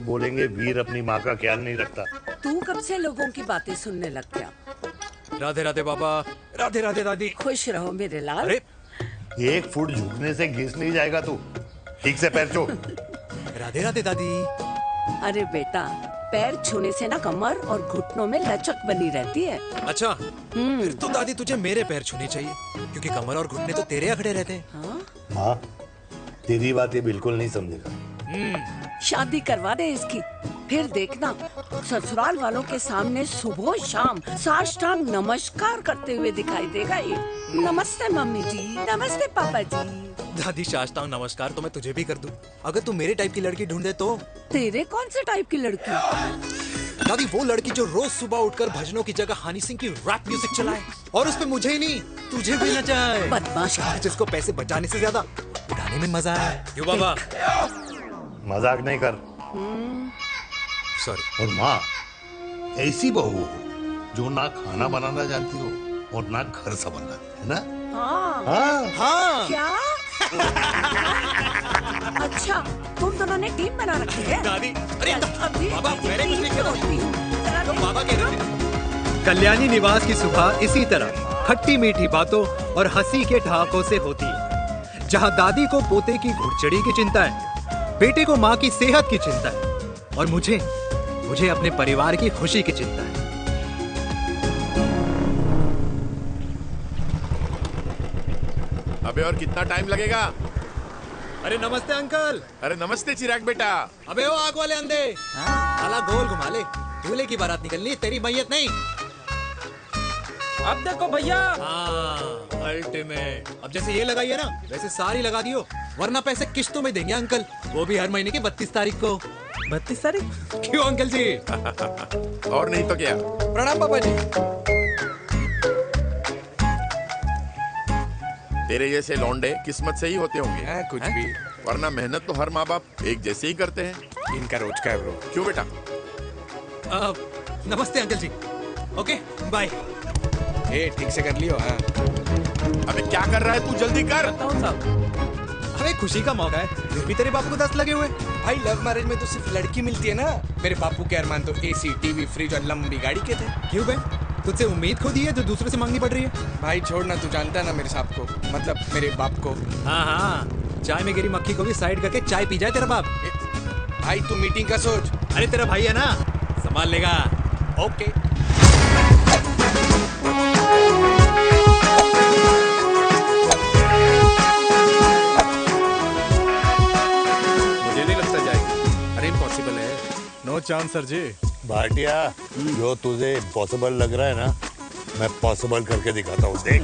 बोलेंगे वीर अपनी माँ का ख्याल नहीं रखता। तू कब से लोगों की बातें सुनने लग गया? राधे राधे बाबा, राधे राधे दादी। खुश रहो मेरे लाल। अरे 1 फुट झुकने से घिस नहीं जाएगा तू, ठीक से पैर छू। राधे राधे दादी। अरे बेटा, पैर छूने से ना कमर और घुटनों में लचक बनी रहती है। अच्छा, फिर तो दादी तुझे मेरे पैर छूने चाहिए, क्योंकि कमर और घुटने तो तेरे अखड़े रहते हैं। हाँ? हाँ, तेरी बात ये बिल्कुल नहीं समझेगा। शादी करवा दे इसकी, फिर देखना ससुराल वालों के सामने सुबह शाम साष्टांग नमस्कार करते हुए दिखाई देगा ये। नमस्ते मम्मी जी, नमस्ते पापा जी। दादी साष्टांग नमस्कार तो मैं तुझे भी कर दूं, अगर तू मेरे टाइप की लड़की ढूंढे तो। तेरे कौन से टाइप की लड़की? दादी वो लड़की जो रोज सुबह उठकर भजनों की जगह हनी सिंह की रैप म्यूजिक चलाए, और उसपे मुझे ही नहीं तुझे भी नचाए। बदमाश। जिसको पैसे बचाने से ज्यादा उड़ाने में मजा है। क्यों बाबा? मजाक नहीं कर। सॉरी। और माँ ऐसी बहू हो जो ना खाना बनाना जानती हो और ना घर संभालना, है ना? हाँ। हाँ हाँ क्या? अच्छा, तुम दोनों ने टीम बना रखी है? दादी, अरे अभी बाबा मैंने कुछ नहीं किया। तो बाबा कह रहे थे। कल्याणी निवास की सुबह इसी तरह खट्टी मीठी बातों और हंसी के ठहाकों से होती है, जहां दादी को पोते की घुड़चड़ी की चिंता है, बेटे को माँ की सेहत की चिंता है, और मुझे अपने परिवार की खुशी की चिंता है। अबे और कितना टाइम लगेगा? अरे नमस्ते अंकल। अरे नमस्ते चिराग बेटा। अबे वो आग वाले अंधे, साला गोल घुमा ले, दूल्हे की बारात निकलनी, तेरी मैयत नहीं। अब देखो भैया। हाँ अल्टीमेट। अब जैसे ये लगाई है ना, वैसे सारी लगा दियो, वरना पैसे किश्तों में देंगे अंकल, वो भी हर महीने की 32 तारीख को। 32 तारीख? क्यों अंकल जी? और नहीं तो क्या। प्रणाम पापा जी। तेरे जैसे लौंडे किस्मत से ही होते होंगे। कुछ भी, वरना मेहनत तो हर माँ बाप एक जैसे ही करते हैं। इनका रोज का है ब्रो। क्यों बेटा? नमस्ते अंकल जी। Okay bye. ए ठीक से कर लियो। हाँ अबे क्या कर रहा है तू, जल्दी कर। बताओ साहब। अरे खुशी का मौका है, फिर भी तेरे बापू को 10 लगे हुए। भाई लव मैरिज में तो सिर्फ लड़की मिलती है ना, मेरे बापू के अरमान तो एसी, टीवी, फ्रिज और लंबी गाड़ी के थे। क्यों बे, तुझसे उम्मीद खो दी है जो दूसरे से मांगनी पड़ रही है? भाई छोड़ना, तू जानता है ना मेरे साहब को, मतलब मेरे बाप को। हाँ हाँ, चाय में गिरी मक्खी को भी साइड करके चाय पी जाए तेरा बाप। भाई तू मीटिंग का सोच। अरे तेरा भाई है ना, संभाल लेगा। ओके। मुझे नहीं लगता जाएगी। अरे इम्पॉसिबल है। नो चांस सर जी। भाटिया, जो तुझे इम्पॉसिबल लग रहा है ना, मैं पॉसिबल करके दिखाता हूँ, देख।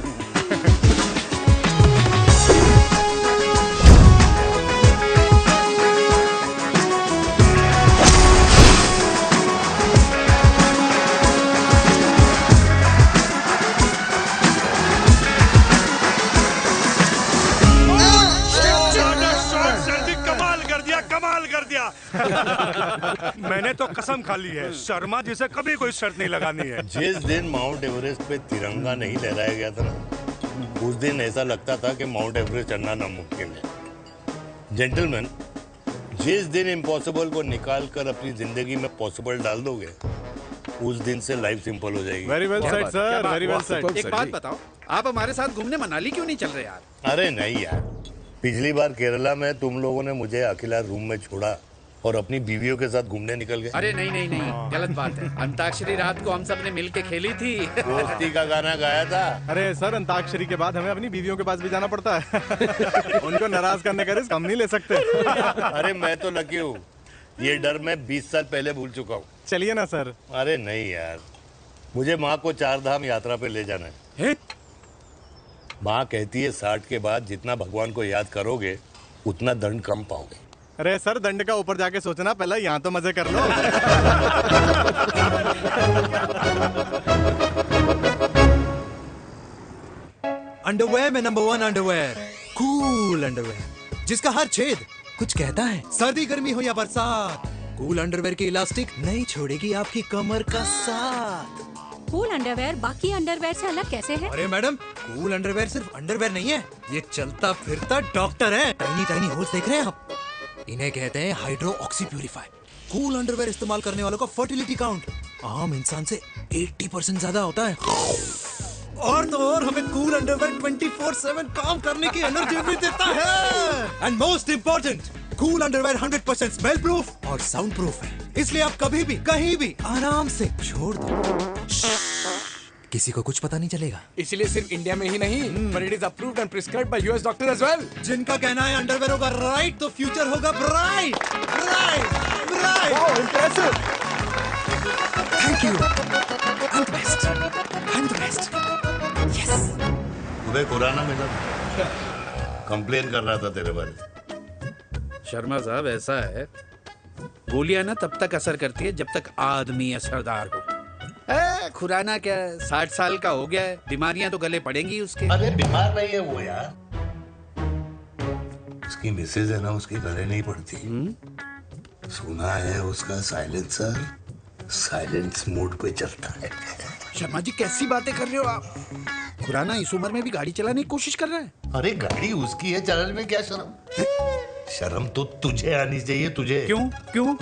मैंने तो कसम खा ली है, शर्मा जी से कभी कोई शर्त नहीं लगानी है। जिस दिन माउंट एवरेस्ट पे तिरंगा नहीं लहराया गया था ना, उस दिन ऐसा लगता था कि माउंट एवरेस्ट चढ़ना नामुमकिन है। जेंटलमैन, जिस दिन इम्पॉसिबल को निकाल कर अपनी जिंदगी में पॉसिबल डाल दोगे, उस दिन से लाइफ सिंपल हो जाएगी। Very well said sir, very well said. एक बात बताओ, आप हमारे साथ घूमने मनाली क्यों नहीं चल रहे यार? अरे नहीं यार, पिछली बार केरला में तुम लोगों ने मुझे अकेला रूम में छोड़ा और अपनी बीवियों के साथ घूमने निकल गए। अरे नहीं नहीं नहीं, गलत बात है। अंताक्षरी रात को हम सब ने मिल के खेली थी। दोस्ती का गाना गाया था। अरे सर, अंताक्षरी के बाद हमें अपनी बीवियों के पास भी जाना पड़ता है। उनको नाराज करने का रिस्क हम नहीं ले सकते। अरे मैं तो लकी हूँ, ये डर मैं 20 साल पहले भूल चुका हूँ। चलिए ना सर। अरे नहीं यार, मुझे माँ को 4 धाम यात्रा पे ले जाना है। माँ कहती है 60 के बाद जितना भगवान को याद करोगे उतना दंड कम पाओगे। अरे सर, दंड का ऊपर जाके सोचना, पहले यहाँ तो मजे कर लो। अंडरवेयर में नंबर 1 अंडरवेयर, कूल अंडरवेयर, जिसका हर छेद कुछ कहता है। सर्दी गर्मी हो या बरसात, कूल अंडरवेयर की इलास्टिक नहीं छोड़ेगी आपकी कमर का साथ। कूल अंडरवेयर बाकी अंडरवेयर से अलग कैसे है? अरे मैडम, कूल अंडरवेयर सिर्फ अंडरवेयर नहीं है, ये चलता फिरता डॉक्टर है। टाइनी टाइनी होल्स देख रहे हैं आप? इन्हें कहते हैं hydro oxy purifier. Cool underwear इस्तेमाल करने वालों का फर्टिलिटी काउंट आम इंसान से 80% ज्यादा होता है। और तो और हमें कूल अंडरवेयर 24/7 काम करने की एनर्जी भी देता है। And most important, cool underwear 100% smell proof और साउंड प्रूफ है, इसलिए आप कभी भी कहीं भी आराम से छोड़ दो, किसी को कुछ पता नहीं चलेगा। इसीलिए सिर्फ इंडिया में ही नहीं, but it is approved and prescribed by US doctor as well। जिनका कहना है अंडरवेयर होगा राइट तो फ्यूचर होगा bright. Right right. Wow, impressive। Thank you. I'm the best। I'm the best। Yes। तुम्हें खुराना मिला, कंप्लेन कर रहा था तेरे बारे में। शर्मा साहब ऐसा है, गोलियां ना तब तक असर करती है जब तक आदमी असरदार हो। खुराना क्या 60 साल का हो गया है, बीमारियां तो गले पड़ेंगी उसके। अरे बीमार नहीं है वो यार, उसकी मिसेज है ना, उसके गले नहीं पड़ती। सुना है उसका साइलेंसर साइलेंस मोड पे चलता है। शर्मा जी कैसी बातें कर रहे हो आप? खुराना इस उम्र में भी गाड़ी चलाने की कोशिश कर रहा है। अरे गाड़ी उसकी है, चलाने में क्या शर्म? शर्म तो तुझे आनी चाहिए, तुझे। क्यों क्यों?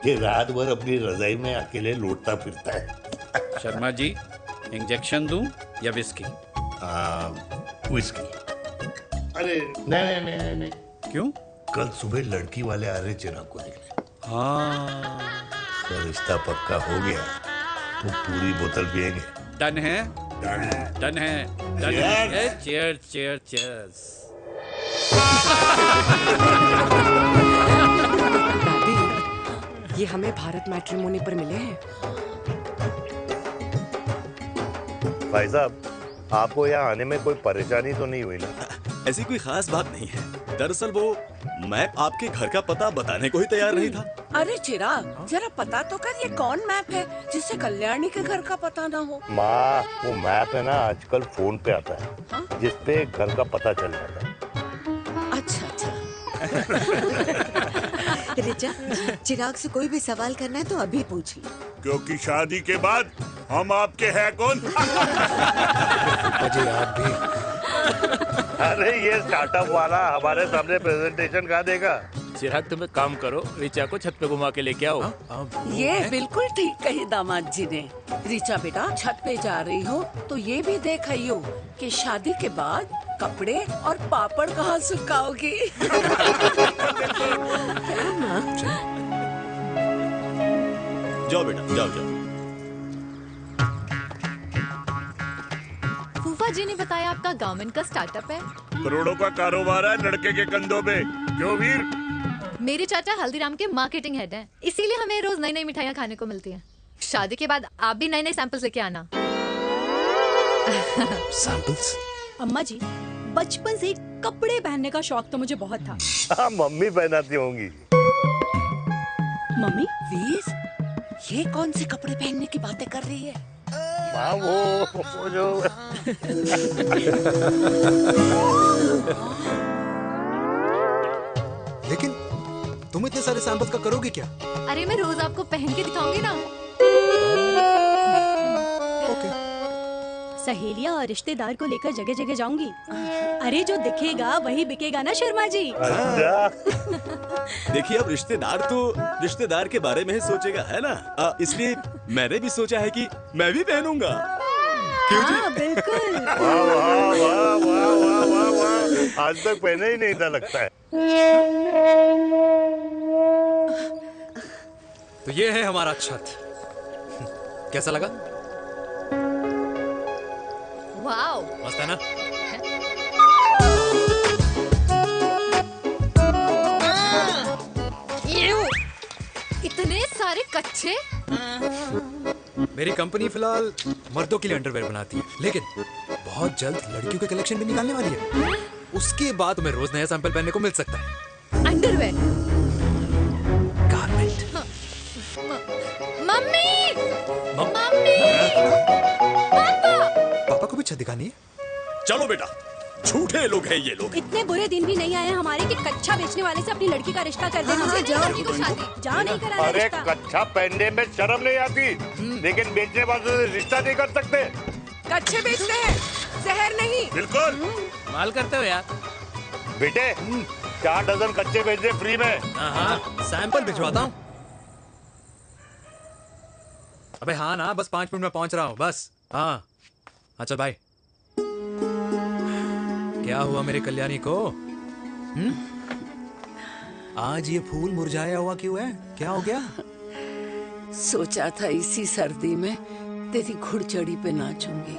ये रात भर अपनी रजाई में अकेले लौटता फिरता है। शर्मा जी, इंजेक्शन दूं या विस्की? विस्की। अरे नहीं नहीं नहीं नहीं। क्यों? कल सुबह लड़की वाले आ रहे चिराग को देखने। हाँ, तो रिश्ता पक्का हो गया तो पूरी बोतल पिएंगे। डन है, डन है, डन है, डन है। Cheers cheers cheers. दादी, ये हमें भारत मैट्रिमोनी पर मिले हैं। भाई साहब, आपको यहाँ आने में कोई परेशानी तो नहीं हुई ना? ऐसी कोई खास बात नहीं है। दरअसल वो मैप आपके घर का पता बताने को ही तैयार नहीं था। अरे चिराग, जरा पता तो कर ये कौन मैप है जिससे कल्याणी के घर का पता ना हो। माँ, वो मैप है ना आजकल फोन पे आता है, जिसपे घर का पता चल जाता है। अच्छा अच्छा। रिचा, चिराग से कोई भी सवाल करना है तो अभी पूछ लो, क्योंकि शादी के बाद हम आपके हैं कौन? अजय आप भी। अरे ये स्टार्टअप वाला हमारे सामने प्रेजेंटेशन कहाँ देगा? चिराग तुम एक काम करो, रिचा को छत पे घुमा के लेके आओ। ये बिल्कुल ठीक कही दामाद जी ने। रिचा बेटा, छत पे जा रही हो तो ये भी देख आइयो कि शादी के बाद कपड़े और पापड़ कहाँ सुखाओगी। जाओ बेटा, जाओ जाओ। फूफा जी ने बताया आपका गवर्नमेंट का स्टार्टअप है। करोड़ों का कारोबार है लड़के के कंधों पे। क्यों वीर? मेरे चाचा हल्दीराम के मार्केटिंग हेड हैं, इसीलिए हमें रोज नई नई मिठाइयाँ खाने को मिलती हैं। शादी के बाद आप भी नए नए सैंपल्स लेके आना। सैंपल्स? अम्मा जी, बचपन से कपड़े पहनने का शौक तो मुझे बहुत था। हाँ, मम्मी पहनाती होंगी। मम्मी? वीर, ये कौन से कपड़े पहनने की बातें कर रही है? माँ, वो जो लेकिन तुम इतने सारे सैंपल्स का करोगे क्या? अरे मैं रोज आपको पहन के दिखाऊंगी ना। सहेलियां और रिश्तेदार को लेकर जगह जगह जाऊंगी। अरे जो दिखेगा वही बिकेगा ना शर्मा जी। देखिए, अब रिश्तेदार तो रिश्तेदार के बारे में ही सोचेगा, है ना? इसलिए मैंने भी सोचा है कि मैं भी पहनूंगा। क्यों जी? हाँ, बिल्कुल। वाह वाह वाह वाह वाह वाह वाह, आज तक पहने ही नहीं था लगता है। तो ये है हमारा छत। कैसा लगा? वाओ, मस्त है ना? इतने सारे कच्चे। मेरी कंपनी फिलहाल मर्दों के लिए अंडरवेयर बनाती है, लेकिन बहुत जल्द लड़कियों के कलेक्शन भी निकालने वाली है। उसके बाद तुम्हें रोज नया सैंपल पहनने को मिल सकता है। अंडरवेयर? गारमेंट। मम्मी, मम्मी, पापा। पापा को भी छत दिखानी है? चलो बेटा, झूठे लोग हैं ये लोग। इतने बुरे दिन भी नहीं आए हमारे कि कच्चा बेचने वाले से अपनी लड़की का रिश्ता कर देना। हाँ, जाओ। जाओ, नहीं करा अरे रिश्ता। कच्चा पहनने में शर्म नहीं आती, लेकिन बेचने वालों से रिश्ता नहीं कर सकते। कच्चे बेचते हैं, जहर नहीं। बिल्कुल माल करते हो यार। बेटे, 4 डजन कच्चे भेज दे फ्री में। हाँ, सैंपल भिजवाता हूँ। अबे हाँ ना, बस 5 मिनट में पहुंच रहा हूँ बस। हाँ अच्छा बाय। क्या हुआ मेरे कल्याणी को? आज ये फूल मुरझाया हुआ क्यों है? क्या हो गया? सोचा था इसी सर्दी में तेरी घुड़चड़ी पे नाचूंगी,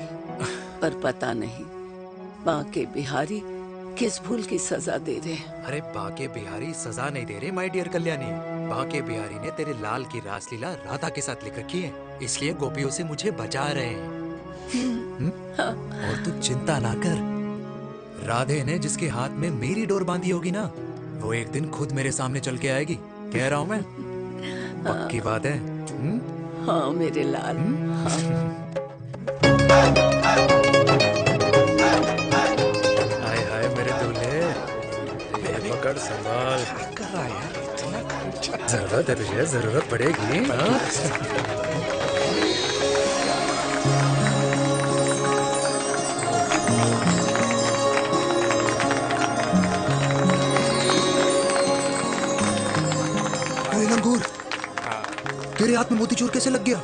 पर पता नहीं बाके बिहारी किस भूल की सजा दे रहे हैं। अरे बाके बिहारी सजा नहीं दे रहे माय डियर कल्याणी। बाके बिहारी ने तेरे लाल की रासलीला राधा के साथ लिख रखी है, इसलिए गोपियों से मुझे बचा रहे हैं। और तू चिंता ना कर, राधे ने जिसके हाथ में मेरी डोर बांधी होगी ना, वो एक दिन खुद मेरे सामने चल के आएगी। कह रहा हूं मैं, पक्की बात है। हाँ मेरे लाल। हाय हाय मेरे दूल्हे, मेरे पकड़ संभाल। कर रहा है यार, इतना खर्चा। जरूरत है तुझे, जरूरत पड़ेगी। लंगूर, तेरे हाथ में मोतीचूर कैसे लग गया?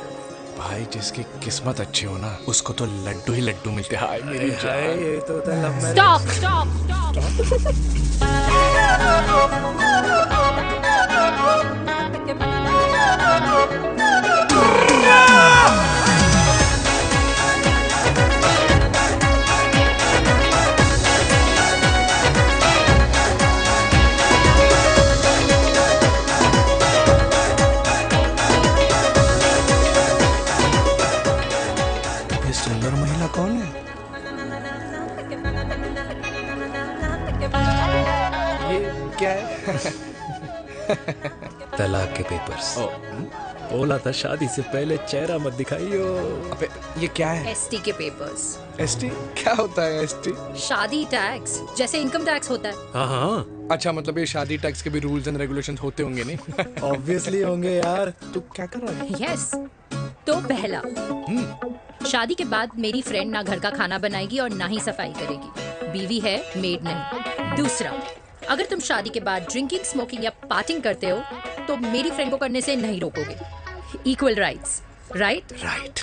भाई जिसकी किस्मत अच्छी हो ना, उसको तो लड्डू ही लड्डू मिलते हैं। हाय मेरी हाय, ये तो होता है लव मैरिज। स्टॉप स्टॉप ये सुंदर महिला कौन है? ये क्या है? तलाक के पेपर्स। बोला था शादी से पहले चेहरा मत दिखाइयो। अबे ये क्या है? एसटी के पेपर्स। एसटी क्या होता है? एसटी शादी टैक्स, जैसे इनकम टैक्स होता है। हाँ हाँ, अच्छा, मतलब ये शादी टैक्स के भी रूल्स एंड रेगुलेशंस होते होंगे नहीं? ऑब्वियसली होंगे यार। तू क्या कर रहा है? यस। तो पहला, शादी के बाद मेरी फ्रेंड ना घर का खाना बनाएगी और ना ही सफाई करेगी, बीवी है, मेड नहीं। दूसरा, अगर तुम शादी के बाद ड्रिंकिंग, स्मोकिंग या पार्टिंग करते हो तो मेरी फ्रेंड को करने से नहीं रोकोगे। Equal rights, right? Right.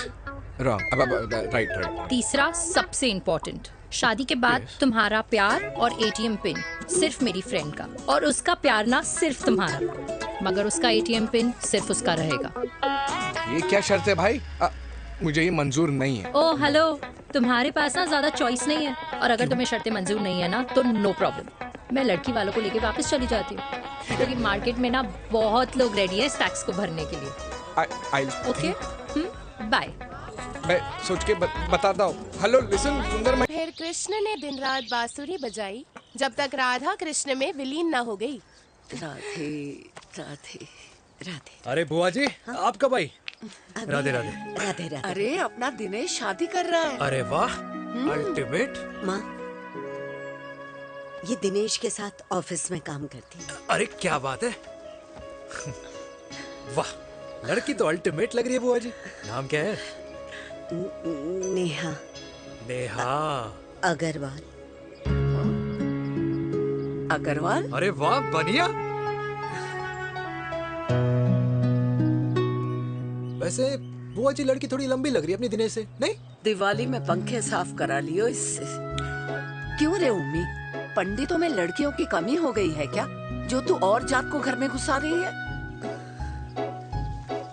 Wrong. अब राइट राइट। तीसरा, सबसे इम्पोर्टेंट, शादी के बाद तुम्हारा प्यार और एटीएम पिन सिर्फ मेरी फ्रेंड का, और उसका प्यार ना सिर्फ तुम्हारा, मगर उसका एटीएम पिन सिर्फ उसका रहेगा। ये क्या शर्त है भाई? मुझे ये मंजूर नहीं है। ओ हेलो, तुम्हारे पास ना ज्यादा चॉइस नहीं है, और अगर तुम्हें शर्तें मंजूर नहीं है ना तो नो प्रॉब्लम, मैं लड़की वालों को लेके वापस चली जाती हूँ, क्योंकि मार्केट में ना बहुत लोग रेडी है इस टैक्स को भरने के लिए। Okay, bye. मैं सोच के बताता हूँ। हेलो लिसन सुंदर। फिर कृष्ण ने दिन रात बांसुरी बजाई जब तक राधा कृष्ण में विलीन न हो गई। राधे राधे राधे। अरे बुआ जी, आप कब आई? राधे राधे। राधे राधे। अरे अपना दिनेश शादी कर रहा है। अरे वाह, अल्टीमेट। माँ, ये दिनेश के साथ ऑफिस में काम करती है। अरे क्या बात है। वाह, लड़की तो अल्टीमेट लग रही है बुआ जी। नाम क्या है? नेहा। नेहा अग्रवाल। अग्रवाल? अरे वाह, बढ़िया। वैसे बुआ जी लड़की थोड़ी लंबी लग रही है अपनी दिनेश से, नहीं? दिवाली में पंखे साफ करा लियो इससे। क्यों रे उम्मी, पंडितों में लड़कियों की कमी हो गई है क्या, जो तू और जात को घर में घुसा रही है?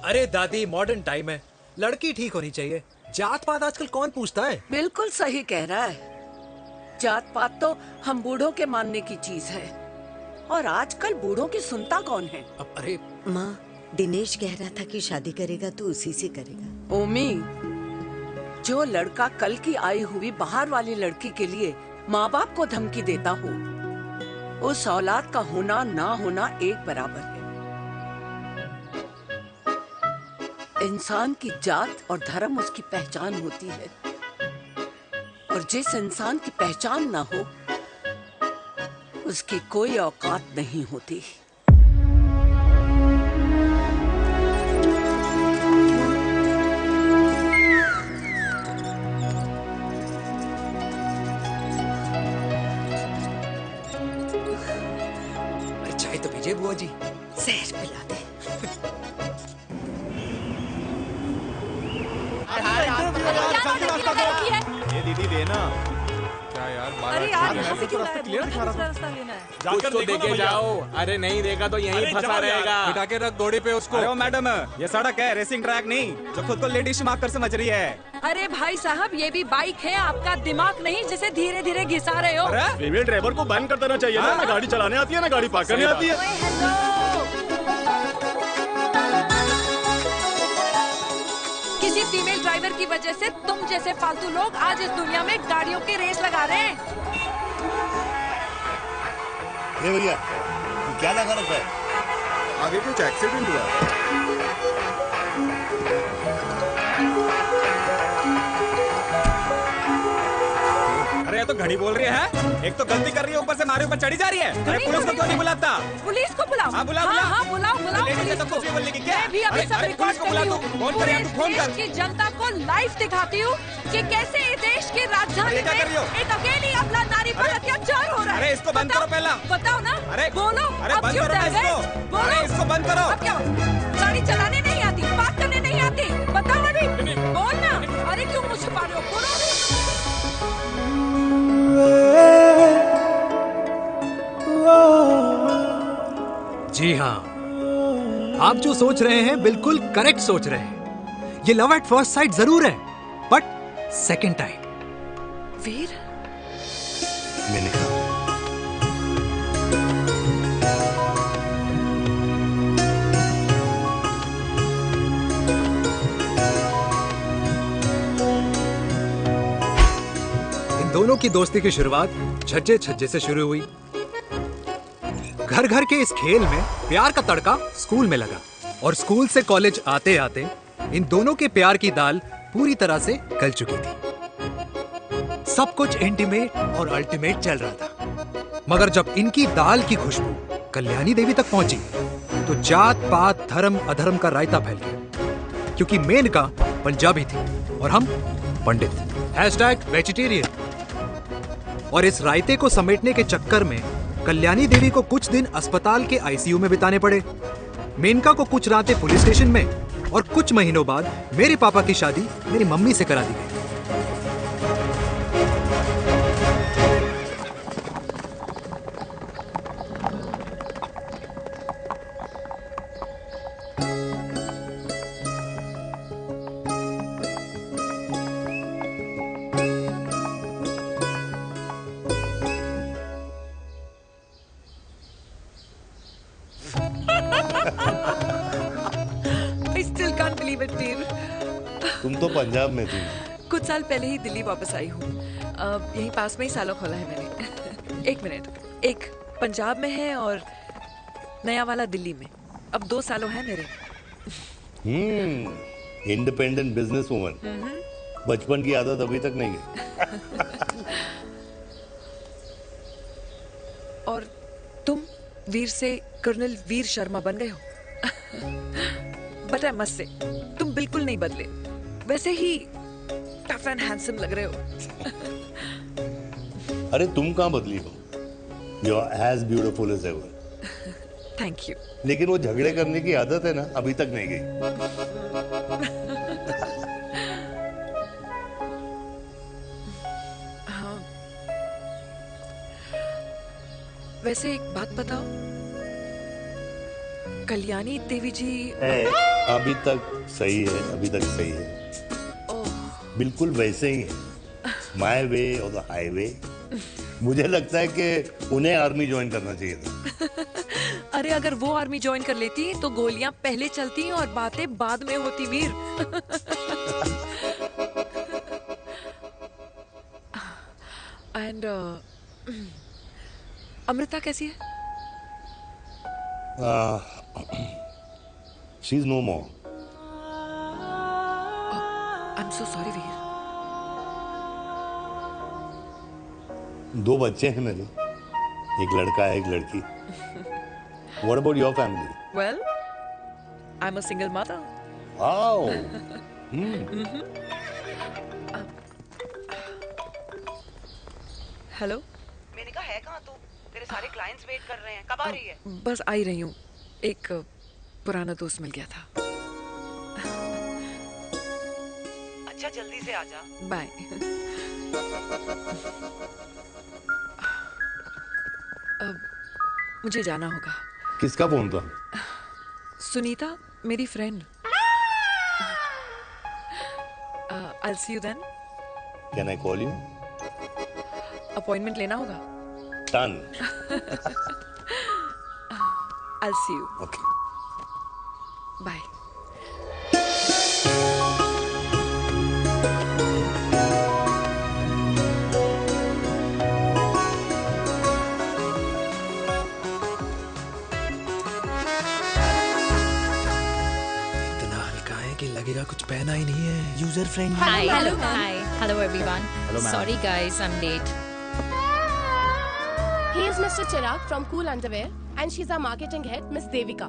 अरे दादी, मॉडर्न टाइम है, लड़की ठीक होनी चाहिए। जात पात आजकल कौन पूछता है? बिल्कुल सही कह रहा है। जात पात तो हम बूढ़ों के मानने की चीज है, और आजकल बूढ़ों की सुनता कौन है? अरे माँ, दिनेश कह रहा था कि शादी करेगा तो उसी से करेगा। ओमी, जो लड़का कल की आई हुई बाहर वाली लड़की के लिए माँ बाप को धमकी देता हो, उस औलाद का होना ना होना एक बराबर है। इंसान की जात और धर्म उसकी पहचान होती है, और जिस इंसान की पहचान ना हो उसकी कोई औकात नहीं होती। चाय तो पीजिए बुआ जी। जहर पिला दे। ये दीदी देना। क्या यार अरे यार यहाँ से क्यों लाया? दूसरा रास्ता लेना है। कुछ तो देके जाओ। अरे नहीं देगा तो यहीं फंसा रहेगा। बिठा के रख घोड़े पे उसको। अरे ओ मैडम, ये सड़क है, रेसिंग ट्रैक नहीं जो खुद को लेडी शिमाकर समझ रही है। अरे भाई साहब, ये भी बाइक है, आपका दिमाग नहीं जिसे धीरे धीरे घिसा रहे हो। फीमेल ड्राइवर को बैन कर देना चाहिए ना गाड़ी चलाने आती है ना गाड़ी पार्क करने आती है। किसी फीमेल ड्राइवर की वजह से तुम जैसे फालतू लोग आज इस दुनिया में गाड़ियों की रेस लगा रहे हैं। ये भैया क्या लगा रखा है? आगे कुछ एक्सीडेंट हुआ। अरे ये तो घड़ी बोल रही है। एक तो गलती कर रही है, ऊपर से हमारे ऊपर चढ़ी जा रही है। अरे पुलिस को क्यों नहीं बुलाता? पुलिस को बुलाओ। हाँ बुलाओ हाँ बुलाओ पुलिस को। कुछ भी बोलने की क्या? मैं भी अभी सब रिकॉर्ड कर रही हूँ। फोन कर यार, तू फोन कर। देश की जनता को लाइव दिखाती हूँ कि कैसे इस देश की राजधानी में एक अकेली अबला नारी पर अत्याचार हो रहा है। अरे इसको बंद करो पहला। बताओ ना। अरे बोलो। अरे अब बंद क्यों करो डर गए? इसको। बोलो। अरे इसको बंद करो। अब क्या गाड़ी चलाने नहीं आती, बात करने नहीं आती? बताओ अभी, बोल ना। अरे क्यों मुझे छुपा रहे हो? बोलो। जी हाँ, आप जो सोच रहे हैं बिल्कुल करेक्ट सोच रहे हैं। ये लव एट फर्स्ट साइट जरूर है, बट सेकंड टाइम। वीर, मैंने कहा इन दोनों की दोस्ती की शुरुआत छज्जे छज्जे से शुरू हुई। घर घर के इस खेल में प्यार का तड़का स्कूल में लगा और स्कूल से कॉलेज आते आते इन दोनों के प्यार की दाल पूरी तरह से गल चुकी थी। सब कुछ इंटीमेट और अल्टीमेट चल रहा था, मगर जब इनकी दाल की खुशबू कल्याणी देवी तक पहुंची तो जात पात धर्म अधर्म का रायता फैल गया, क्योंकि मेनका पंजाबी थी और हम पंडित। #वेजिटेरियन। और इस रायते को समेटने के चक्कर में कल्याणी देवी को कुछ दिन अस्पताल के आईसीयू में बिताने पड़े। मेनका को कुछ रातें पुलिस स्टेशन में और कुछ महीनों बाद मेरे पापा की शादी मेरी मम्मी से करा दी गई। I still can't believe it, dear. तुम तो पंजाब में थी। कुछ साल पहले ही दिल्ली वापस आई हूँ। यहीं पास में ही सालों खोला है मैंने। एक मिनट, एक पंजाब में है और नया वाला दिल्ली में। अब 2 सालों है मेरे। Independent business woman. बचपन की आदत अभी तक नहीं है। और तुम वीर से कर्नल वीर शर्मा बन गए हो। बट आई मस्ट से, तुम बिल्कुल नहीं बदले, वैसे ही टफ एंड हैंडसम लग रहे हो। अरे तुम कहाँ बदली हो? You are as beautiful as ever. Thank you. लेकिन वो झगड़े करने की आदत है ना, अभी तक नहीं गई। हाँ। वैसे एक बात बताओ, कल्याणी देवी जी अभी तक सही है, अभी तक सही है। बिल्कुल वैसे ही है, माय वे और द हाईवे। मुझे लगता है कि उन्हें आर्मी ज्वाइन करना चाहिए था। अरे अगर वो आर्मी ज्वाइन कर लेती तो गोलियां पहले चलती और बातें बाद में होती, वीर। एंड अमृता कैसी है? She is no more. I am so sorry Veer. 2 बच्चे हैं मेरे, एक लड़का है, एक लड़की। What about your family? Well, I'm a single mother. Wow. Hello. मैंने कहा है कहाँ तू? तेरे सारे क्लाइंट्स वेट कर रहे हैं, कब आ रही है? बस आ ही रही हूँ, एक पुराना दोस्त मिल गया था। अच्छा जल्दी से आ जा। बाय। अब मुझे जाना होगा। किसका फोन था? सुनीता, मेरी friend. I'll see you then. Can I call you? Appointment लेना होगा। Done. I'll see you. Okay. Bye. इतना हल्का है कि लगेगा कुछ पहना ही नहीं है। User friendly. Hi. Hello everyone. Hello, ma'am. Sorry guys, I'm late. He is Mr. Chirag from Cool Underwear and she's our marketing head, Miss Devika.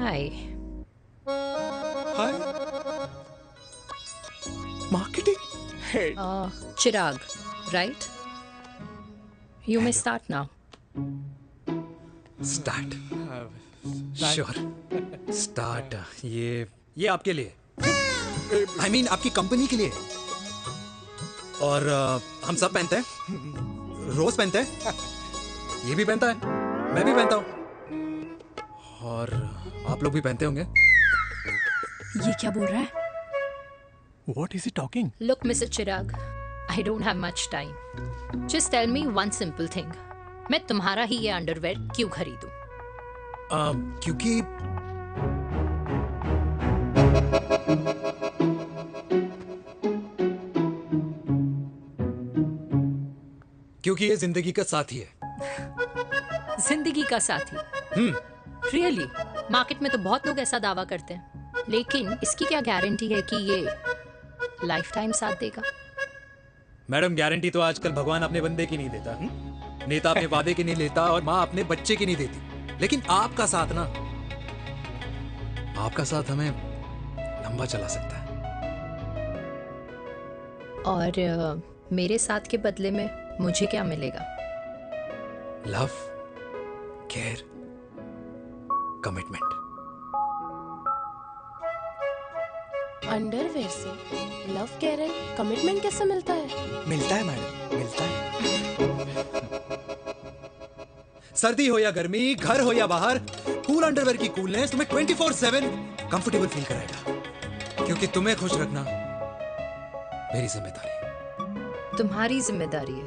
Hi. Hi. Marketing head. Chirag, right? You may start now. Start. Sure. Start. ये आपके लिए। I mean आपकी company के लिए। और हम सब पहनते हैं। रोज पहनते हैं। ये भी पहनता है। मैं भी पहनता हूँ। और आप लोग भी पहनते होंगे। ये क्या बोल रहा है? What is he talking? Look, Mr. Chirag, I don't have much time. Just tell me one simple thing. मैं तुम्हारा ही ये अंडरवेयर क्यों खरीदूं? क्योंकि ये जिंदगी का साथी है। जिंदगी का साथी? Really? मार्केट में तो बहुत लोग ऐसा दावा करते हैं, लेकिन इसकी क्या गारंटी है कि ये लाइफ टाइम साथ देगा? मैडम, गारंटी तो आजकल भगवान अपने बंदे की नहीं देता। नेता अपने वादे की नहीं लेता और माँ अपने बच्चे की नहीं देती। लेकिन आपका साथ ना, आपका साथ हमें लंबा चला सकता है। और मेरे साथ के बदले में मुझे क्या मिलेगा? Love, care, commitment. अंडरवेयर से लव, केयर एंड कमिटमेंट कैसे मिलता है? मिलता है मैडम, मिलता है। सर्दी हो या गर्मी, घर हो या बाहर, कूल अंडरवेयर की कूलनेस तुम्हें 24/7 कंफर्टेबल फील कराएगा। क्योंकि तुम्हें खुश रखना मेरी जिम्मेदारी है। तुम्हारी जिम्मेदारी है?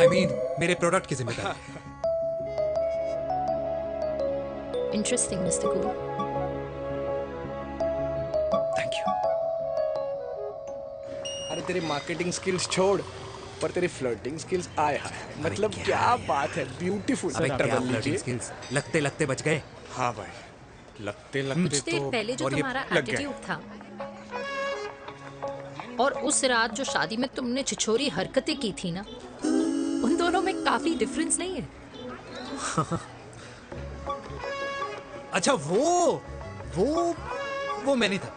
I mean, मेरे प्रोडक्ट की जिम्मेदारी है। Interesting, Mr. Cool. Thank you. अरे तेरी मार्केटिंग स्किल्स छोड़, पर तेरी फ्लर्टिंग स्किल्स आए हाय, मतलब क्या बात है, ब्यूटीफुल। अबे क्या flirting skills? लगते लगते बच गए। हाँ भाई, लगते लगते कुछ देर पहले जो तुम्हारा एटीट्यूड था और उस रात जो शादी में तुमने छिछोरी हरकतें की थी ना, उन दोनों में काफी डिफरेंस नहीं है? अच्छा, वो मैं नहीं था।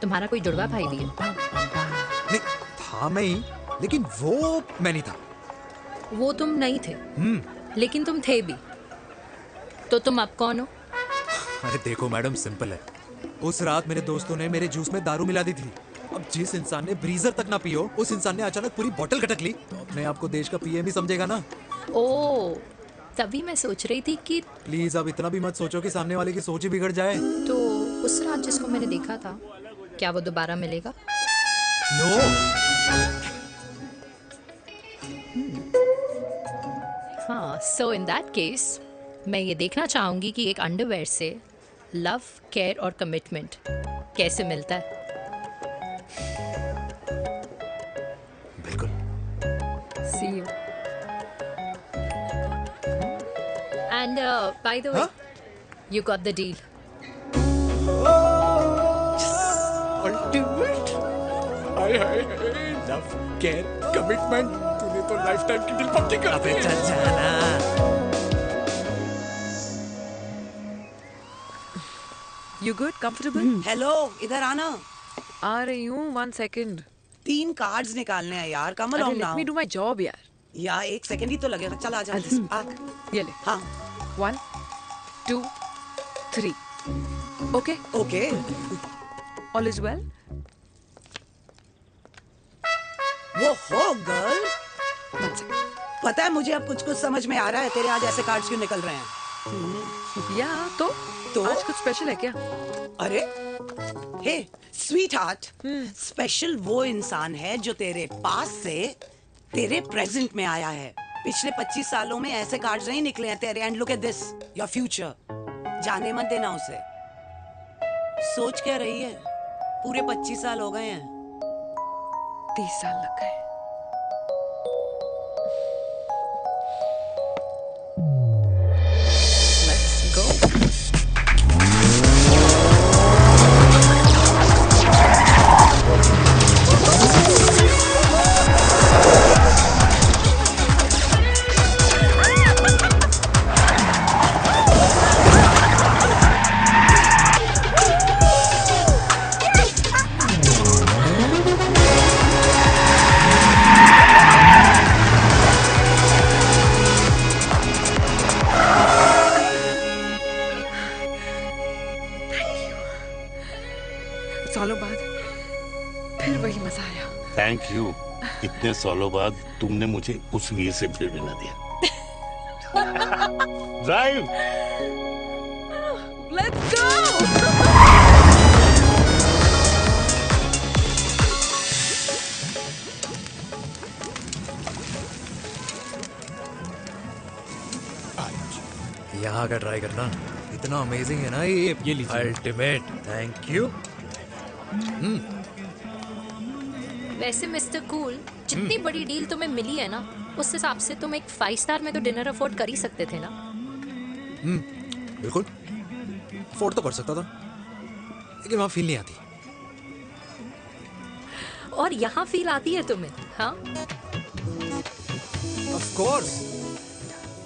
तुम्हारा कोई जुड़वा भाई भी है? नहीं था मैं ही, लेकिन वो मैं नहीं था। वो तुम नहीं थे, लेकिन तुम थे भी। तो तुम अब कौन हो? अरे देखो मैडम, सिंपल है। उस रात मेरे दोस्तों ने मेरे जूस में दारू मिला दी थी। अब जिस इंसान ने ब्रीजर तक ना पियो, उस इंसान ने अचानक पूरी बोतल गटक ली, तो अपने आप को देश का पीएम ही समझेगा ना। ओ, तभी मैं सोच रही थी कि प्लीज अब इतना भी मत सोचो कि सामने वाले की सोच ही बिगड़ जाए। तो उस रात जिसको मैंने देखा था, क्या वो दोबारा मिलेगा? नो। हाँ, सो इन दैट केस मैं ये देखना चाहूंगी कि एक अंडरवेयर से लव, केयर और कमिटमेंट कैसे मिलता है। बिल्कुल। See you. And by the way, you got the deal. Ultimate. Hi hi hi, love, care, commitment, तूने तो लाइफ टाइम की डील पक्की कर दी। अबे चल जाना। You good? Comfortable? हेलो, इधर आना। आ रही हूँ, 1 second. 3 कार्ड्स निकालने हैं यार, कम अरे on let now. Me do my job यार। या 1 सेकंड ही तो लगेगा। चल आ जा। ये ले। हाँ 1 2 3। Okay okay. All is well. वो हो गर्ल, पता है मुझे अब कुछ कुछ समझ में आ रहा है तेरे आज ऐसे कार्ड्स क्यों निकल रहे हैं। या तो आज कुछ स्पेशल है क्या? अरे हे स्वीट हार्ट, स्पेशल वो इंसान है जो तेरे पास से तेरे प्रेजेंट में आया है। पिछले 25 सालों में ऐसे कार्ड्स नहीं निकले हैं तेरे। And look at this, your future. जाने मत देना उसे। सोच क्या रही है, पूरे 25 साल हो गए हैं। 30 साल लग गए। Let's go. सालों बाद फिर वही मजा आया। Thank you. इतने सालों बाद तुमने मुझे उस वीर से फिर मिला दिया। ड्राइव। Let's go. यहाँ का ट्राई करना, इतना अमेजिंग है ना ये अल्टीमेट। Thank you. वैसे मिस्टर कूल, जितनी बड़ी डील तुम्हें मिली है ना, उस हिसाब से तुम एक 5 स्टार में तो डिनर अफोर्ड कर ही सकते थे ना। बिल्कुल अफोर्ड तो कर सकता था, लेकिन वहां फील नहीं आती। और यहाँ फील आती है तुम्हें? हाँ ऑफ कोर्स।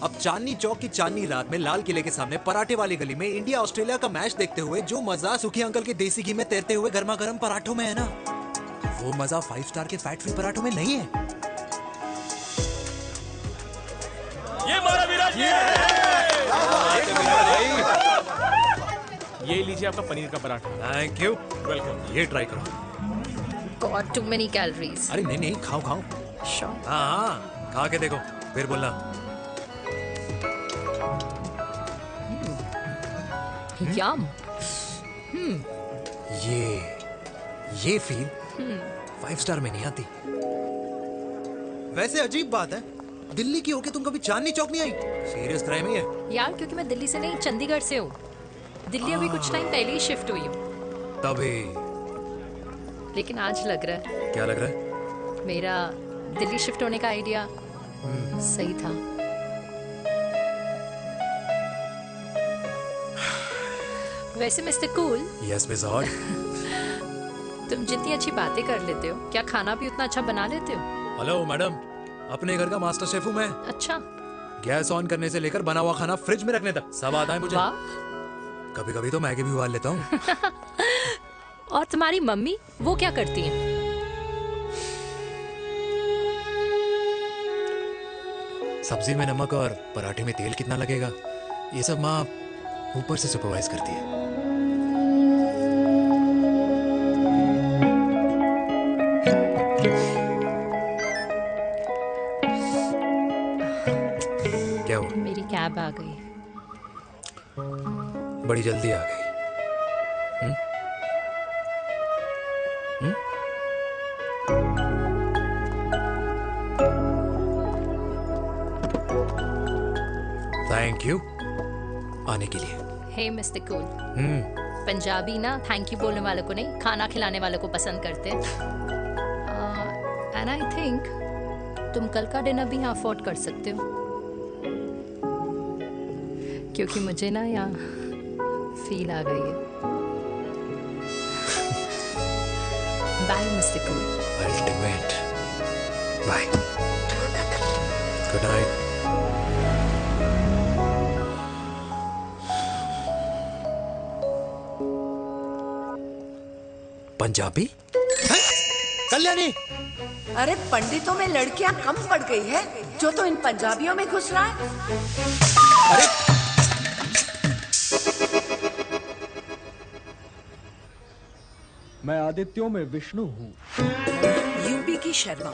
अब चांदनी चौक की चांदनी रात में लाल किले के सामने पराठे वाली गली में इंडिया ऑस्ट्रेलिया का मैच देखते हुए जो मजा सुखी अंकल के देसी घी में तैरते हुए गर्मा गर्म पराठों में है ना, वो मजा 5 स्टार के फैट फ्री पराठों में नहीं है। ये मारा विराज। ये लीजिए आपका पनीर का पराठा। Thank you. वेलकम। ये ट्राई करो। God too many calories. अरे नहीं नहीं, खाओ खाओ। श्योर। हाँ खा के देखो फिर बोलना। यम। ये फील 5 स्टार में नहीं आती। वैसे अजीब बात है, दिल्ली की होके तुम कभी चांदनी चौक नहीं आई? सीरियस क्राइम ही है यार, क्योंकि मैं दिल्ली से नहीं चंडीगढ़ से हूँ। दिल्ली अभी कुछ टाइम पहले ही शिफ्ट हुई हूँ। तभी। लेकिन आज लग रहा है, क्या लग रहा है? मेरा दिल्ली शिफ्ट होने का आइडिया सही था। वैसे mister cool, yes miss hot, तुम जितनी अच्छी बातें कर लेते हो, क्या खाना भी उतना अच्छा बना लेते हो? हेलो मैडम, अपने घर का मास्टर शेफ हूँ मैं। अच्छा। गैस ऑन करने से लेकर बना हुआ खाना फ्रिज में रखने तक सब आता है मुझे। कभी कभी तो मैगी भी उबाल लेता हूँ। और तुम्हारी मम्मी, वो क्या करती हैं? सब्जी में नमक और पराठे में तेल कितना लगेगा, ये सब माँ ऊपर से सुपरवाइज करती है। क्या हुआ? मेरी कैब आ गई। बड़ी जल्दी आ गई। थैंक यू आने के लिए। हे मिस्टर कूल, पंजाबी ना थैंक यू बोलने वालों को नहीं, खाना खिलाने वालों को पसंद करते हैं। एंड आई थिंक तुम कल का डिनर भी यहाँ अफोर्ड कर सकते हो, क्योंकि मुझे ना यहाँ फील आ गई है। Bye mister cool. Ultimate. Bye. Good night. Punjabi? Kalyani. अरे पंडितों में लड़कियां कम पड़ गई है जो तो इन पंजाबियों में घुस रहा है। अरे मैं आदित्यों में विष्णु हूँ। यूपी की शर्मा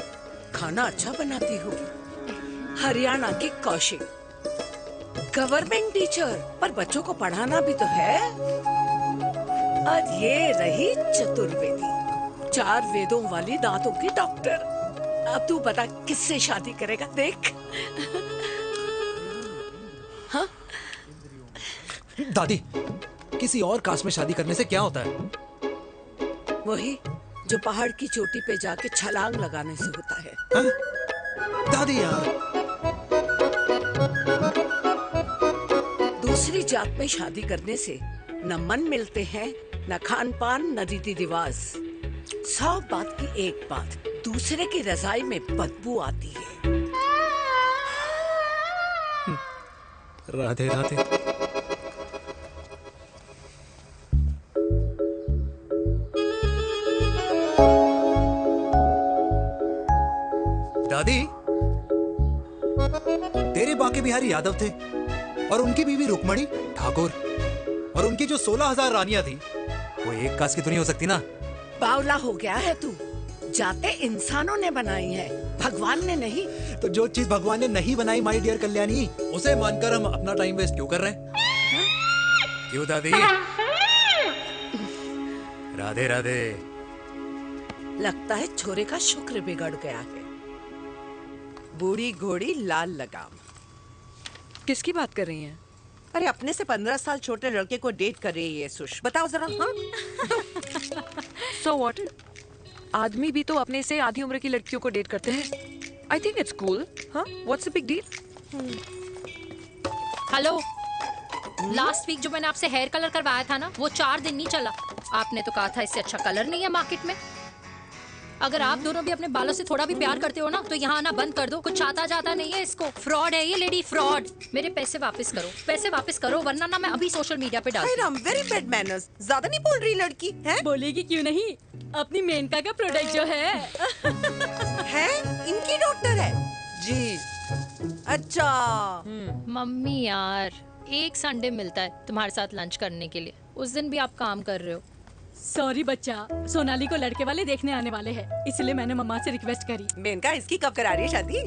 खाना अच्छा बनाती होगी। हरियाणा की कौशिक गवर्नमेंट टीचर, पर बच्चों को पढ़ाना भी तो है। और ये रही चतुर्वेदी, 4 वेदों वाली दांतों की डॉक्टर। अब तू बता किससे शादी करेगा? देख। हाँ? दादी, किसी और कास्ट में शादी करने से क्या होता है? वही जो पहाड़ की चोटी पे जाके छलांग लगाने से होता है। हाँ? दादी यार, दूसरी जात में शादी करने से न मन मिलते हैं, न खान पान, न रीति रिवाज। 100 बात की एक बात, दूसरे की रजाई में बदबू आती है। राधे राधे। दादी, तेरे बाके बिहारी यादव थे और उनकी बीवी रुक्मणी ठाकुर, और उनकी जो 16,000 रानियां थी वो एक कास्ट की तो नहीं हो सकती ना। बावला हो गया है तू। जाते इंसानों ने बनाई है, भगवान ने नहीं। तो जो चीज भगवान ने नहीं बनाई माय डियर कल्याणी, उसे मानकर हम अपना टाइम वेस्ट क्यों कर रहे हैं? क्यों दादी? राधे राधे। लगता है छोरे का शुक्र बिगड़ गया है। बूढ़ी घोड़ी लाल लगाम। किसकी बात कर रही हैं? अरे अपने से 15 साल छोटे लड़के को डेट कर रही है सुश, बताओ जरा। हाँ? So what? आदमी भी तो अपने से आधी उम्र की लड़कियों को डेट करते हैं। I think it's cool. हाँ? What's the big deal? Hello, last week जो मैंने आपसे हेयर कलर करवाया था ना, वो 4 दिन नहीं चला। आपने तो कहा था इससे अच्छा कलर नहीं है मार्केट में। अगर आप दोनों भी अपने बालों से थोड़ा भी प्यार करते हो ना, तो यहाँ आना बंद कर दो। कुछ आता जाता नहीं है इसको। फ्रॉड है ये लेडी, फ्रॉड। मेरे पैसे वापस करो, पैसे वापस करो, वरना ना मैं अभी सोशल मीडिया पे डाल। Very bad manners. ज्यादा नहीं बोल रही लड़की है? बोलेगी क्यों नहीं? अपनी मेनका का प्रोडक्ट जो है इनकी डॉक्टर है जी। अच्छा मम्मी यार, एक संडे मिलता है तुम्हारे साथ लंच करने के लिए, उस दिन भी आप काम कर रहे हो। सॉरी बच्चा, सोनाली को लड़के वाले देखने आने वाले हैं, इसलिए मैंने मम्मा से रिक्वेस्ट करी। मेनका, इसकी कब करा रही है शादी?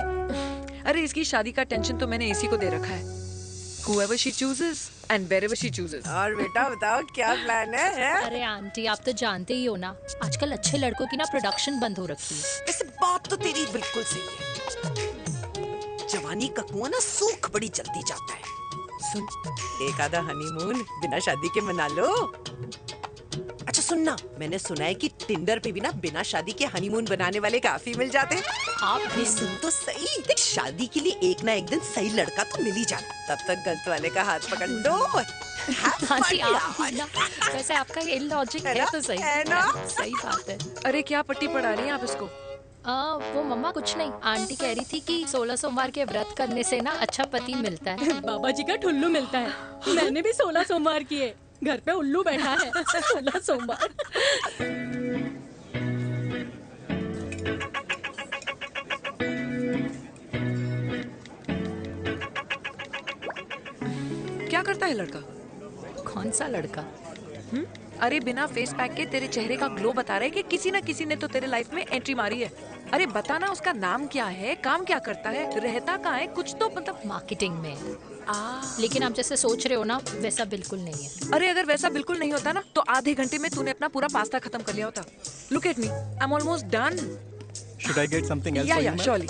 अरे इसकी शादी का टेंशन तो मैंने इसी को दे रखा है। Whoever she chooses and wherever she chooses. और बेटा बताओ क्या प्लान है? अरे आंटी, आप तो जानते ही हो ना, आजकल अच्छे लड़कों की ना प्रोडक्शन बंद हो रखी है। वैसे बात तो तेरी बिल्कुल सही है। जवानी का कुआं ना सूख बड़ी जल्दी जाता है। सुन, एक आधा हनीमून बिना शादी के मना लो। अच्छा सुनना, मैंने सुना है कि टिंडर पे भी ना बिना शादी के हनीमून बनाने वाले काफी मिल जाते हैं। आप भी सुन तो सही, देख शादी के लिए एक ना एक दिन सही लड़का तो मिल ही जाना। तब तक गलत वाले का हाथ पकड़ लो। आंटी आप भी ना, वैसे आपका ये लॉजिक है तो सही है ना? सही बात है। अरे क्या पट्टी पढ़ा रही हैं आप इसको? वो मम्मा कुछ नहीं, आंटी कह रही थी कि 16 सोमवार के व्रत करने से ना अच्छा पति मिलता है। बाबा जी का ठुल्लू मिलता है। मैंने भी 16 सोमवार किए, घर पे उल्लू बैठा है। 16 सोमवार। क्या करता है लड़का? कौन सा लड़का? अरे बिना फेस पैक के तेरे चेहरे का ग्लो बता रहा है कि किसी ना किसी ने तो तेरे लाइफ में एंट्री मारी है। अरे बताना उसका नाम क्या है, काम क्या करता है, रहता कहाँ है, कुछ तो मतलब। मार्केटिंग में। लेकिन आप जैसे सोच रहे हो ना, वैसा बिल्कुल नहीं है। अरे अगर वैसा बिल्कुल नहीं होता ना, तो आधे घंटे में तूने अपना पूरा पास्ता खत्म कर लिया होता। Look at me, I am almost done. Should I get something else for you, Yeah, ma'am? surely.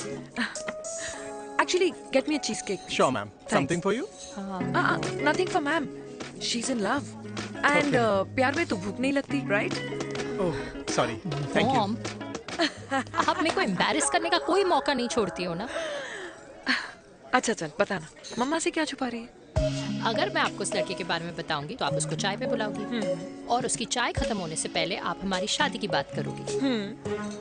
Actually, get me a cheesecake. Sure, ma'am. Something for you? Nothing for ma'am. She's in love. And प्यार में तो भूख नहीं लगती, right? Oh, sorry. Thank you. Mom, आप मेरे को embarrass करने का कोई मौका नहीं छोड़ती हो ना। अच्छा चल बताना, मम्मा से क्या छुपा रही है? अगर मैं आपको उस लड़के के बारे में बताऊंगी तो आप उसको चाय पे बुलाओगी, और उसकी चाय खत्म होने से पहले आप हमारी शादी की बात करोगी,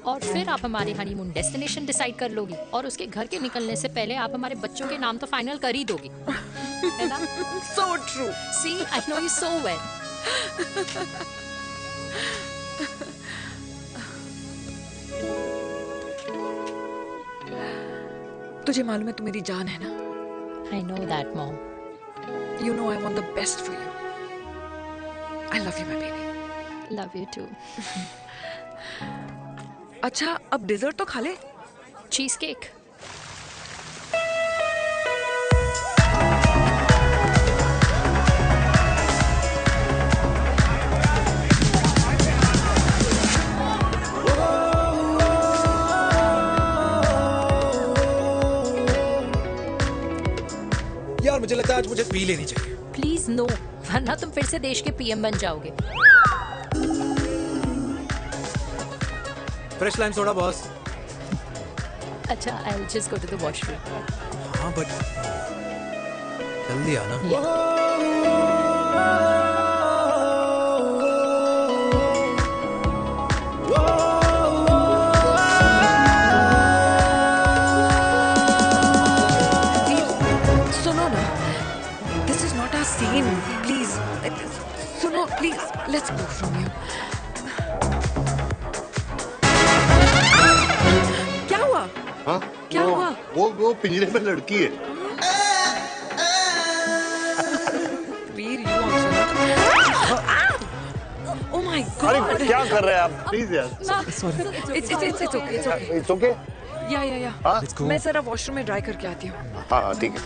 और फिर आप हमारे हनीमून डेस्टिनेशन डिसाइड कर लोगी, और उसके घर के निकलने से पहले आप हमारे बच्चों के नाम तो फाइनल कर ही दोगी, है ना? So true. See, I know you so well. तुझे मालूम है तू मेरी जान है ना? I know that, Mom. You know I want the best for you. I love you, my baby. Love you too. अच्छा, अब डिजर्ट तो खा ले। Cheese cake. यार मुझे लगता है आज मुझे पी लेनी चाहिए। प्लीज नो, वरना तुम फिर से देश के पीएम बन जाओगे। Fresh lime soda boss. अच्छा, I'll just go to the washroom. हाँ बट जल्दी आना। सुनो ना, this is not our scene. Please, सुनो, please, let's go from here. क्या हुआ? हाँ? क्या हुआ? वो पिंजरे में लड़की है। वीर, you also. Oh my God! अरे क्या कर रहे हैं आप? प्लीज यार। It's okay. It's okay. It's okay? Yeah. हाँ? मैं जरा वॉशरूम में ड्राई करके आती हूँ। हाँ ठीक है।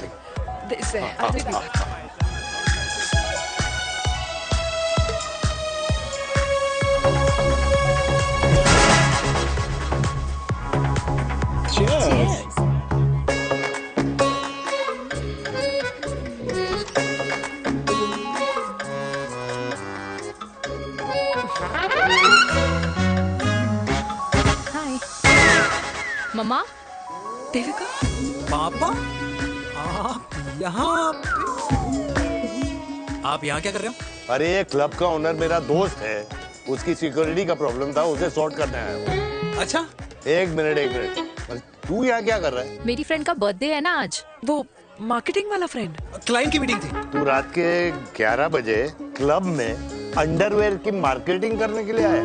This है। I'll be back. Cheers. Hi. मम्मा? देविका? पापा? आप यहाँ क्या कर रहे हो? अरे ये क्लब का ओनर मेरा दोस्त है, उसकी सिक्योरिटी का प्रॉब्लम था, उसे सॉर्ट करने आया हूँ। अच्छा? एक मिनट। तू यहाँ क्या कर रहा है? मेरी फ्रेंड का बर्थडे है ना आज। वो मार्केटिंग वाला फ्रेंड। क्लाइंट की मीटिंग थी। तू रात के 11 बजे क्लब में अंडरवेयर की मार्केटिंग करने के लिए आया?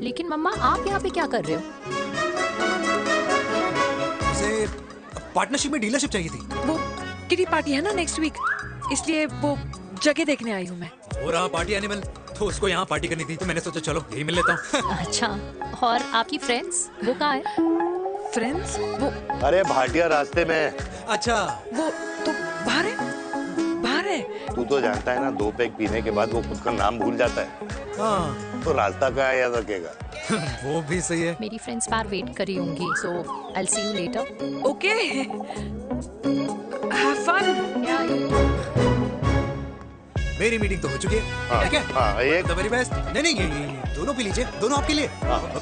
लेकिन मम्मा, आप यहाँ पे क्या कर रहे हो? उसे पार्टनरशिप में डीलरशिप चाहिए थी। वो किटी पार्टी है ना नेक्स्ट वीक, इसलिए वो जगह देखने आई हूँ मैं। वो रहा पार्टी एनिमल, तो उसको यहाँ पार्टी करनी थी, तो मैंने सोचा चलो यही मिल लेता हूँ। अच्छा, और आपकी फ्रेंड्स वो कहाँ है? फ्रेंड्स? वो अरे भाटिया रास्ते में। अच्छा, वो तो बाहर है। तू तो जानता है ना, 2 पैक पीने के बाद वो खुद का नाम भूल जाता है। हाँ। तो रास्ता क्या याद रखेगा? वो भी सही है। मेरी फ्रेंड्स बाहर वेट कर रही होंगी, so I'll see you later. Okay. Have fun. मेरी मीटिंग तो हो चुकी है। ठीक है? हाँ, एक द वेरी बेस्ट। नहीं, ये दोनों पी लीजिए, दोनों आपके लिए।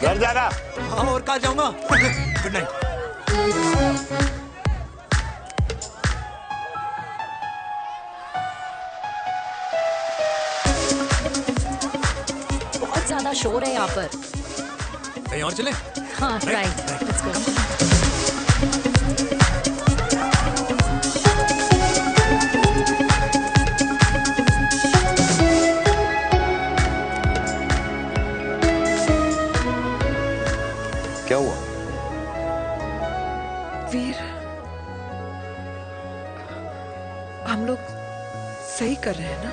घर जाना। हाँ, और कल जाऊंगा। Good night. बहुत ज्यादा शोर है यहाँ पर। कहीं और चलें? हाँ, राइट। Let's go. क्या हुआ? वीर, हम लोग सही कर रहे हैं ना?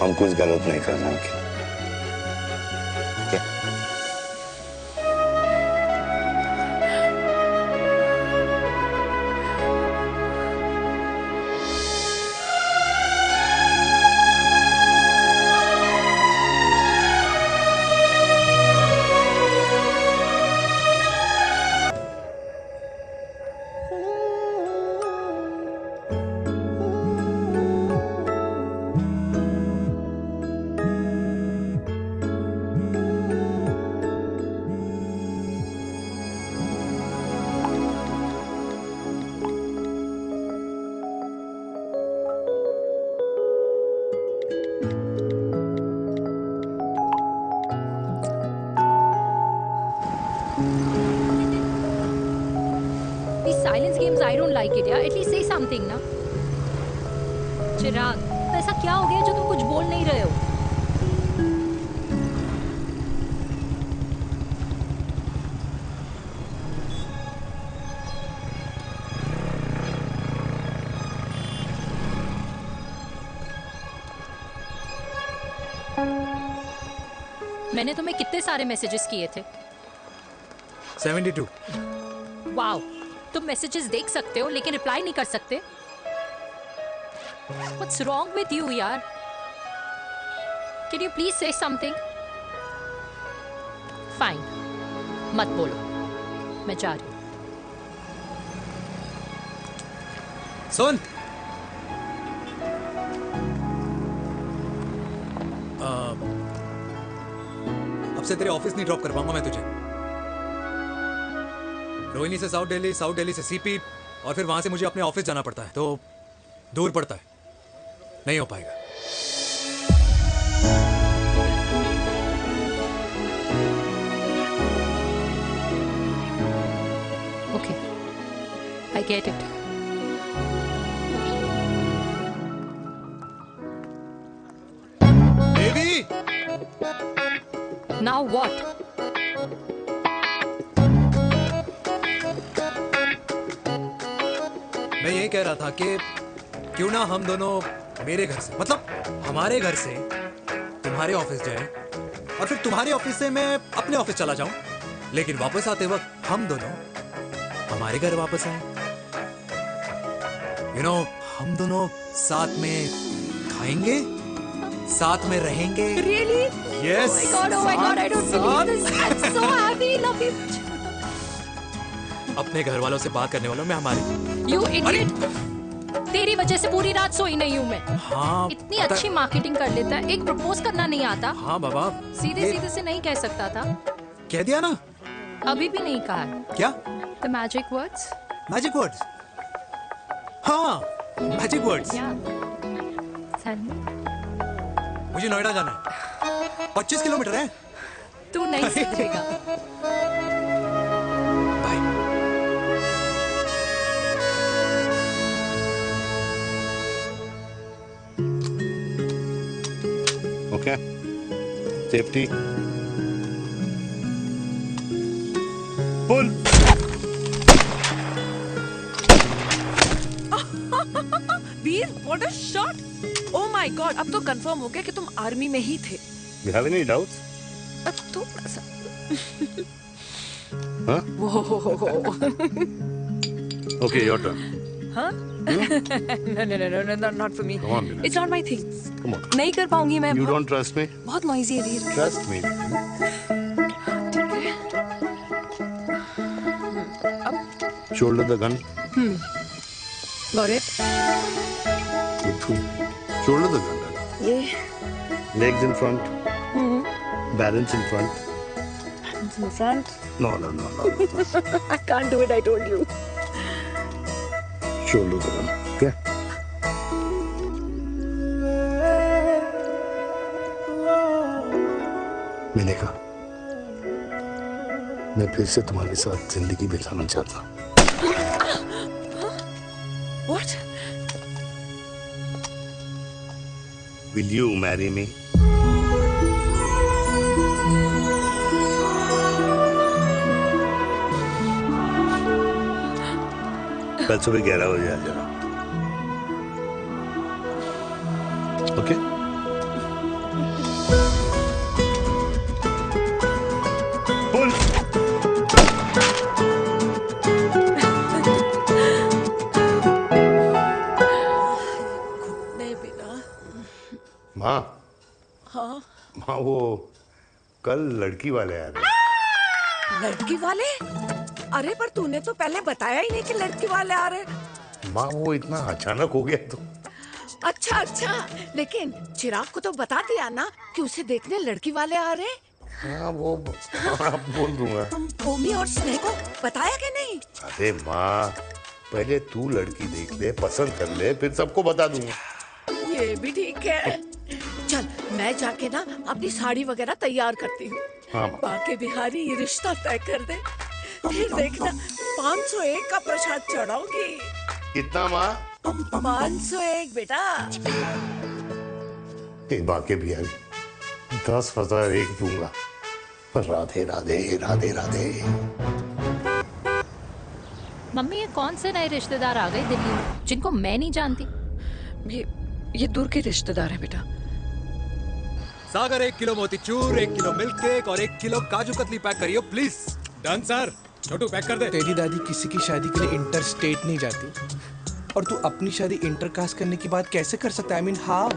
हम कुछ गलत नहीं कर रहे हैं। These silence games, I don't like it, yeah. At least say something, ना? चिराग, तो ऐसा क्या हो गया जो तुम कुछ बोल नहीं रहे हो? मैंने तुम्हें कितने सारे मैसेजेस किए थे? 72। वाओ, तुम मैसेजेस देख सकते हो लेकिन रिप्लाई नहीं कर सकते? What's wrong with you, यार? Can you please say something? Fine, मत बोलो, मैं जा रही हूँ। सुन, अब से तेरे ऑफिस नहीं ड्रॉप कर पाऊंगा मैं तुझे। रोहिणी से साउथ दिल्ली से सीपी, और फिर वहां से मुझे अपने ऑफिस जाना पड़ता है, तो दूर पड़ता है, नहीं हो पाएगा। Okay, I get it. Baby! Now what? मैं यही कह रहा था कि क्यों ना हम दोनों मेरे घर से, मतलब हमारे घर से तुम्हारे ऑफिस जाए, और फिर तुम्हारे ऑफिस से मैं अपने ऑफिस चला जाऊं, लेकिन वापस आते वक्त हम दोनों हमारे घर वापस आए। यू नो, हम दोनों साथ में खाएंगे, साथ में रहेंगे। Really? Yes. Oh my God, I don't believe this. I'm so happy, love you. अपने घर वालों से बात करने वालों में हमारे। You idiot! तेरी वजह से पूरी रात सोई नहीं हूँ मैं। हाँ, इतनी अच्छी मार्केटिंग कर लेता है, एक प्रपोज करना नहीं आता। हाँ बाबा, सीधे से नहीं कह सकता था। कह दिया ना। अभी भी नहीं कहा है। क्या? The magic words? Magic words? हाँ, मैजिक वर्ड्स। मुझे नोएडा जाना है, 25 किलोमीटर है। तू नहीं सीखेगा। Okay. Safety. Pull. Veer, what a shot! Oh my God, अब तो कंफर्म हो गया कि तुम आर्मी में ही थे। You have any doubts? थोड़ा सा। Huh? Okay, your turn. हाँ? No, not for me. Come on, Meena. It's not my thing. Come on. नहीं कर पाऊंगी मैं। You don't trust me? बहुत noisy है वीर। Trust me. Shoulder the gun. Got it. Good. Shoulder the gun. ये। Legs in front. Balance in front. Hands in front. No. I can't do it. I told you. Shoulder the gun. Okay. मैंने कहा, मैं फिर से तुम्हारे साथ जिंदगी बिताना चाहता हूँ। What? Will you marry me? कल सुबह 11 बजे आ जाना। ओके? पुल। माँ। हाँ? माँ, वो कल लड़की वाले आ रहे। लड़की वाले? अरे पर तूने तो पहले बताया ही नहीं कि लड़की वाले आ रहे। माँ, वो इतना अचानक हो गया तो। अच्छा, लेकिन चिराग को तो बता दिया ना कि उसे देखने लड़की वाले आ रहे। हाँ, वो आप बोल दूंगा। ओमी और स्नेह को बताया कि नहीं? अरे माँ, पहले तू लड़की देख ले, पसंद कर ले, फिर सबको बता दूंगा। ये भी ठीक है। चल, मैं जाके ना अपनी साड़ी वगैरह तैयार करती हूँ। हाँ। बाकी बिहारी ये रिश्ता तय कर दे, फिर देखना 501 का प्रसाद चढ़ाऊंगी। कितना माँ? 501 बेटा। बाकी बिहारी 10,001 दूंगा। राधे राधे राधे राधे। मम्मी, ये कौन से नए रिश्तेदार आ गए दिल्ली में जिनको मैं नहीं जानती? ये दूर के रिश्तेदार हैं बेटा। सागर 1 किलो मोतीचूर, 1 किलो मिल्क केक और 1 किलो काजू कतली पैक करियो please. Done sir. Chhotu pack कर दे। तेरी दादी किसी की शादी के लिए इंटर स्टेट नहीं जाती, और तू अपनी शादी इंटर कास्ट करने की बात कैसे कर सकता है? I mean how?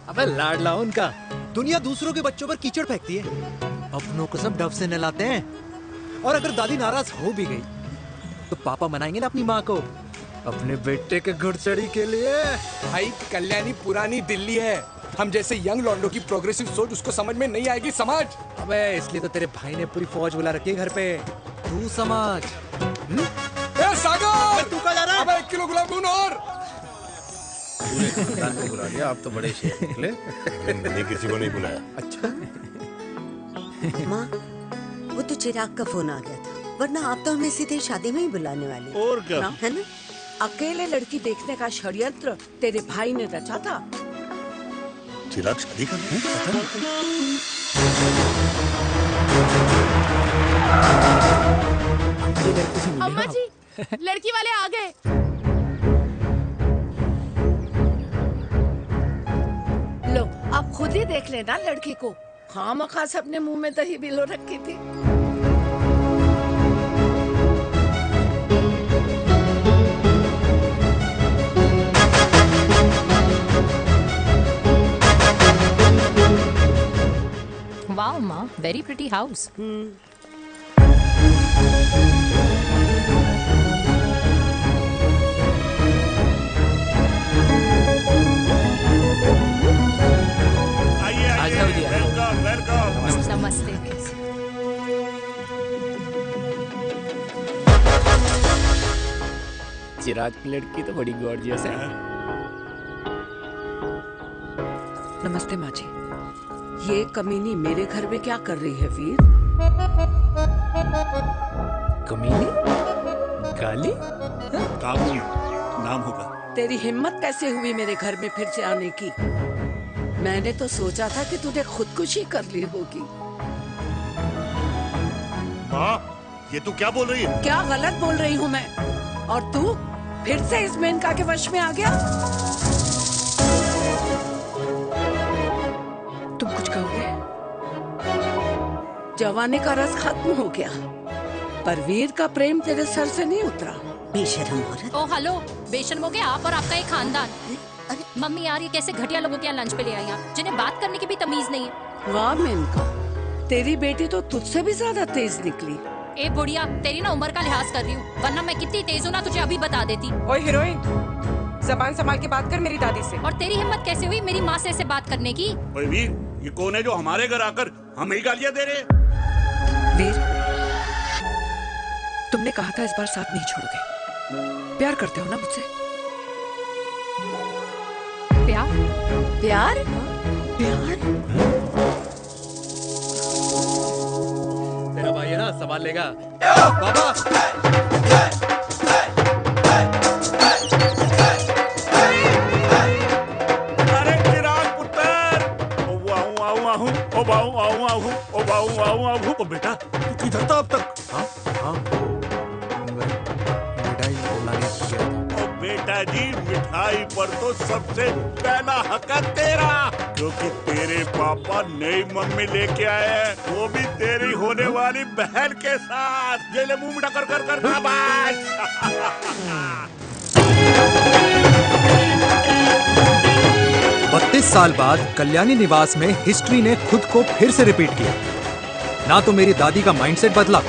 अबे लाडला उनका। दुनिया दूसरों के बच्चों पर कीचड़ फेंकती है, अपनों को सब डब से नहलाते हैं। और अगर दादी नाराज हो भी गई तो पापा मनाएंगे ना अपनी माँ को अपने बेटे के घुड़चढ़ी के लिए। भाई कल्याणी पुरानी दिल्ली है, हम जैसे यंग लॉन्डो की प्रोग्रेसिव सोच उसको समझ में नहीं आएगी, समझ। अबे इसलिए तो तेरे भाई ने पूरी फौज बुला रखी है घर पे, तू समझ। ए सागर, तू कहाँ जा रहा है? अबे 1 किलो गुलाब जामुन और। पूरे खानदान को बुला लिया, आप तो बड़े शेर निकले। मैंने किसी को नहीं बुलाया। अच्छा माँ, वो तो चिराग का फोन आ गया था, वरना आप तो हमें सीधे शादी में ही बुलाने वाले। और क्या? है ना? अकेले लड़की देखने का षड्यंत्र तेरे भाई ने रचा था। चिराग शादी कर रहा है? अम्मा जी, लड़की वाले आ गए। लो आप खुद ही देख लेना लड़की को, खामखा से अपने मुंह में दही बिलो रखी थी। वाओ माँ, वेरी प्रिटी हाउस। आ जाओ जी, वेलकम वेलकम। नमस्ते। चिराग की लड़की तो बड़ी गॉर्जियस है। नमस्ते माँ जी। ये कमीनी मेरे घर में क्या कर रही है वीर? कमीनी? गाली? काबू नाम होगा। तेरी हिम्मत कैसे हुई मेरे घर में फिर से आने की? मैंने तो सोचा था कि तूने खुदकुशी कर ली होगी। माँ, ये तू क्या बोल रही है? क्या गलत बोल रही हूँ मैं? और तू फिर से इस मेनका के वश में आ गया? तुम कुछ कहोगे? जवानी का रस खत्म हो गया, पर वीर का प्रेम तेरे सर से नहीं उतरा। बेशरम औरत। ओ हेलो, बेशर्म हो गए आप और आपका एक खानदान। मम्मी यार, ये कैसे घटिया लोगों के यहाँ लंच पे ले आई हैं, जिन्हें बात करने की भी तमीज नहीं है। वाह मेनका, तेरी बेटी तो तुझसे भी ज्यादा तेज निकली। ए बुढ़िया, तेरी ना उम्र का लिहाज कर रही हूँ, वरना मैं कितनी तेज हूँ ना तुझे अभी बता देती। ओए हीरोइन, जबान संभाल के बात कर मेरी दादी से। और तेरी हिम्मत कैसे हुई मेरी माँ से ऐसे बात करने की? ओए वीर, ये कौन है जो हमारे घर आकर हमें ही गालियां दे रहे? वीर, तुमने कहा था इस बार साथ नहीं छोड़ोगे। प्यार करते हो ना मुझसे? प्यार? प्यार? प्यार? तेरा भाई है ना, संभाल लेगा। बाबा अरे चिराग पुत्र, ओ वाहू आऊ आहू, ओ बाऊ आऊ आहू, ओ बाऊ आऊ आहू। ओ बेटा, तू किधर था अब तक? हाँ मिठाई लाने गया था। ओ बेटा जी, मिठाई पर तो सबसे पहला हक है तेरा, क्योंकि तेरे पापा नई मम्मी लेके आए हैं, वो भी तेरी होने वाली बहन के साथ। ये ले मुंह मीठा कर कर कर शाबाश। 32 साल बाद कल्याणी निवास में हिस्ट्री ने खुद को फिर से रिपीट किया। ना तो मेरी दादी का माइंडसेट बदला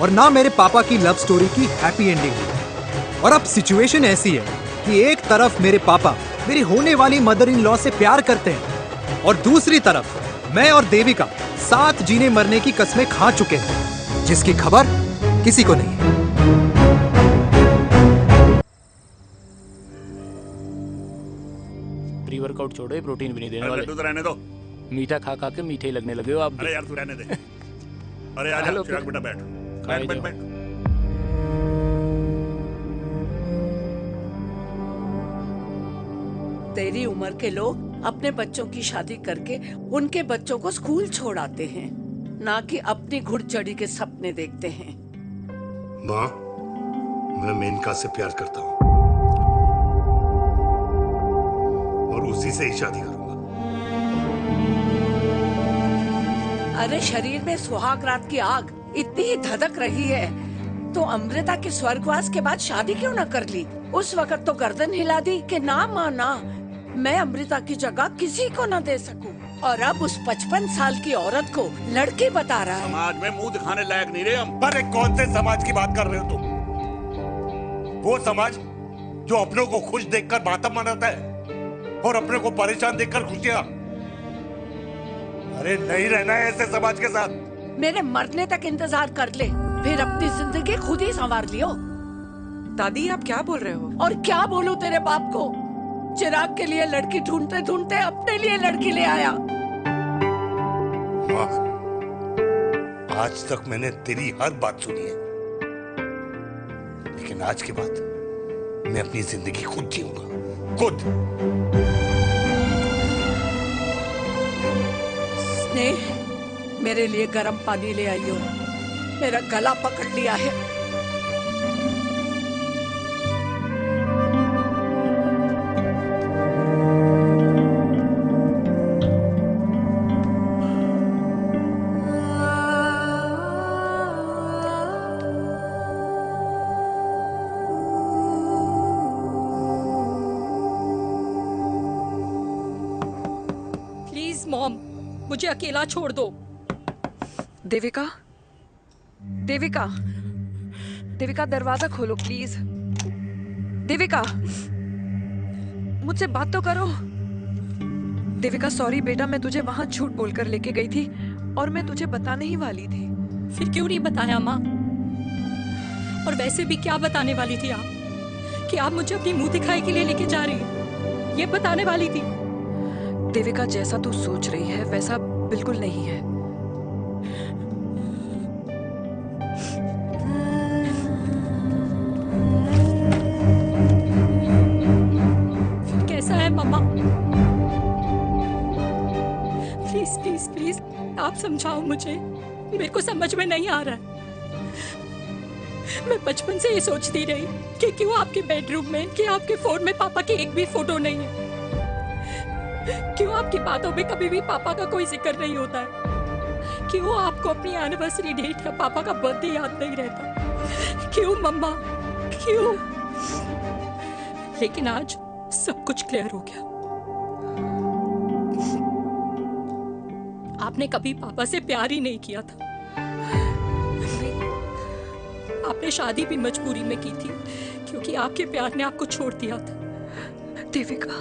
और ना मेरे पापा की लव स्टोरी की हैप्पी एंडिंग हुई। और अब सिचुएशन ऐसी है कि एक तरफ मेरे पापा मेरी होने वाली मदर इन लॉ से प्यार करते हैं और दूसरी तरफ मैं और देविका साथ जीने मरने की कस्में खा चुके हैं, जिसकी खबर किसी को नहीं है। प्री वर्कआउट छोड़ो, ये प्रोटीन भी नहीं देने वाले। तू तो रहने दो। मीठा खा खा के मीठे ही लगने लगे हो आप भी। अरे यार तू रहने दे। अरे आजा हेलो, चिराग बेटा, बैठ खाए बैठ बैठ जाओ। बैठ। तेरी उम्र के लोग अपने बच्चों की शादी करके उनके बच्चों को स्कूल छोड़ाते हैं, ना कि अपनी घुड़चढ़ी के सपने देखते हैं। माँ, मैं मेनका से प्यार करता हूँ और उसी से ही शादी करूंगा। अरे शरीर में सुहाग रात की आग इतनी ही धधक रही है तो अमृता के स्वर्गवास के बाद शादी क्यों न कर ली? उस वक्त तो गर्दन हिला दी कि ना माना, मैं अमृता की जगह किसी को न दे सकूं। और अब उस 55 साल की औरत को लड़की बता रहा है। समाज में मुंह दिखाने लायक नहीं रहे हम। अरे कौन से समाज की बात कर रहे हो तुम? वो समाज जो अपनों को खुश देखकर मातम मनाता है और अपने को परेशान देखकर खुशियां। अरे नहीं रहना है ऐसे समाज के साथ। मेरे मरने तक इंतजार कर ले, फिर अपनी जिंदगी खुद ही संवार लियो। दादी आप क्या बोल रहे हो? और क्या बोलूं तेरे बाप को? चिराग के लिए लड़की ढूंढते ढूंढते अपने लिए लड़की ले आया। माँ, आज तक मैंने तेरी हर बात सुनी है, लेकिन आज के बाद मैं अपनी जिंदगी खुद जीऊंगा, खुद। स्नेह, मेरे लिए गर्म पानी ले आइयो, मेरा गला पकड़ लिया है। प्लीज मॉम, मुझे अकेला छोड़ दो। देविका, देविका, देविका दरवाजा खोलो प्लीज। देविका, मुझसे बात तो करो। देविका सॉरी बेटा, मैं तुझे वहां झूठ बोलकर लेके गई थी और मैं तुझे बताने ही वाली थी। फिर क्यों नहीं बताया माँ? और वैसे भी क्या बताने वाली थी आप? कि आप मुझे अपनी मुंह दिखाई के लिए लेके जा रही हैं, ये बताने वाली थी। देविका जैसा तू सोच रही है वैसा बिल्कुल नहीं है। कैसा है मम्मा? प्लीज प्लीज प्लीज आप समझाओ मुझे, मेरे को समझ में नहीं आ रहा है। मैं बचपन से ये सोचती रही कि क्यों आपके बेडरूम में, कि आपके फोन में पापा की एक भी फोटो नहीं है, क्यों आपकी बातों में कभी भी पापा का कोई जिक्र नहीं होता है, क्यों आपको अपनी एनिवर्सरी डेट या पापा का बर्थडे याद नहीं रहता, क्यों मम्मा, क्यों? लेकिन आज सब कुछ क्लियर हो गया। आपने कभी पापा से प्यार ही नहीं किया था। आपने शादी भी मजबूरी में की थी क्योंकि आपके प्यार ने आपको छोड़ दिया था। देविका,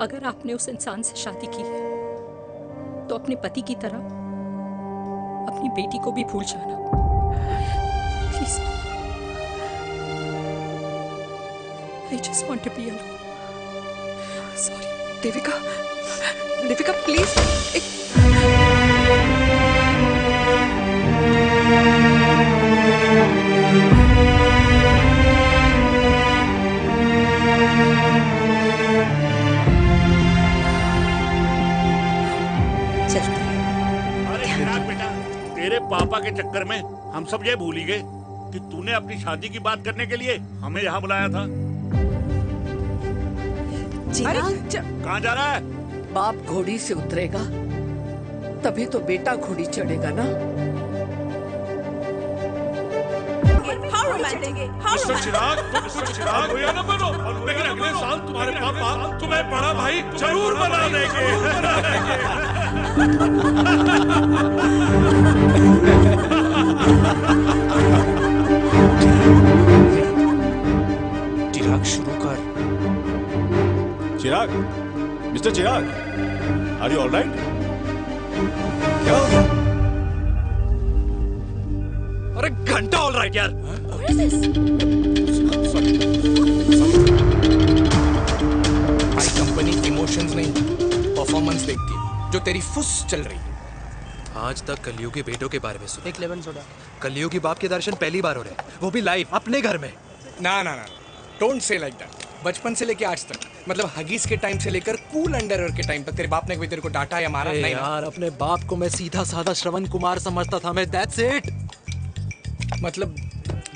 अगर आपने उस इंसान से शादी की है तो अपने पति की तरह अपनी बेटी को भी भूल जाना please. I just want to be alone. Sorry, Devika, Devika please. अरे चिराग बेटा, तेरे पापा के चक्कर में हम सब ये भूल ही गए कि तूने अपनी शादी की बात करने के लिए हमें यहाँ बुलाया था। कहाँ जा रहा है? बाप घोड़ी से उतरेगा तभी तो बेटा घोड़ी चढ़ेगा ना। चिराग, तुम कुछ चिराग हुआ ना बनो, लेकिन अगले साल तुम्हारे पापा तुम्हें बड़ा भाई जरूर बना देंगे। चिराग शुरू कर। Chirag, mister Chirag, are you alright? क्या हो गया? अरे घंटा ऑलराइट यार। भाई कंपनी इमोशंस नहीं परफॉर्मेंस देखती है, जो तेरी फुस चल रही है। आज तक कलयुगी बेटों के बारे में सुना। एक लेमन सोडा। कलयुगी बाप के दर्शन पहली बार हो रहे हैं, वो भी लाइव अपने घर में। ना ना ना, डोंट से लाइक दैट। बचपन से लेके आज तक, मतलब हगीज के टाइम से लेकर कूल अंडरवेयर के टाइम तक तेरे बाप ने कभी तेरे को डांटा या मारा? नहीं यार, अपने बाप को मैं सीधा साधा श्रवण कुमार समझता था मैं, दैट्स इट। मतलब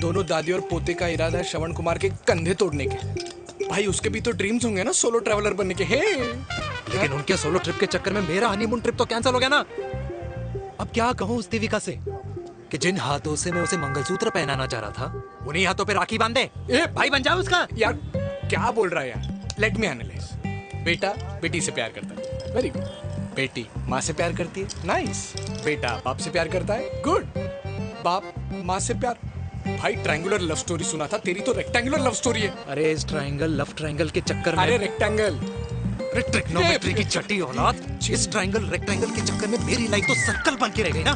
दोनों दादी और पोते का इरादा है श्रवण कुमार के कंधे तोड़ने के। भाई उसके भी तो ड्रीम्स होंगे ना सोलो ट्रैवलर बनने के। हे लेकिन उनके सोलो ट्रिप के चक्कर में मेरा हनीमून ट्रिप तो कैंसिल हो गया ना। अब क्या कहूँ उस देविका से कि जिन हाथों से मैं उसे मंगलसूत्र पहनाना चाह रहा था उन्हीं हाथों पे राखी बांध दे। ए भाई बन जाओ उसका। यार क्या बोल रहा है यार? Let me analyse. बेटा बेटी से प्यार करता है, वेरी गुड। बेटी माँ से प्यार करती है, नाइस। बेटा बाप से प्यार करता है, गुड। बाप माँ से प्यार। भाई ट्रायंगुलर लव स्टोरी सुना था, तेरी तो रेक्टेंगुलर लव स्टोरी है। अरे इस ट्रायंगल लव ट्रायंगल के चक्कर में, अरे रेक्टेंगल, अरे ट्रिग्नोमेट्री की छठी औलाद, इस ट्रायंगल रेक्टेंगल के चक्कर में मेरी लाइफ तो सर्कल बन के रह गई ना।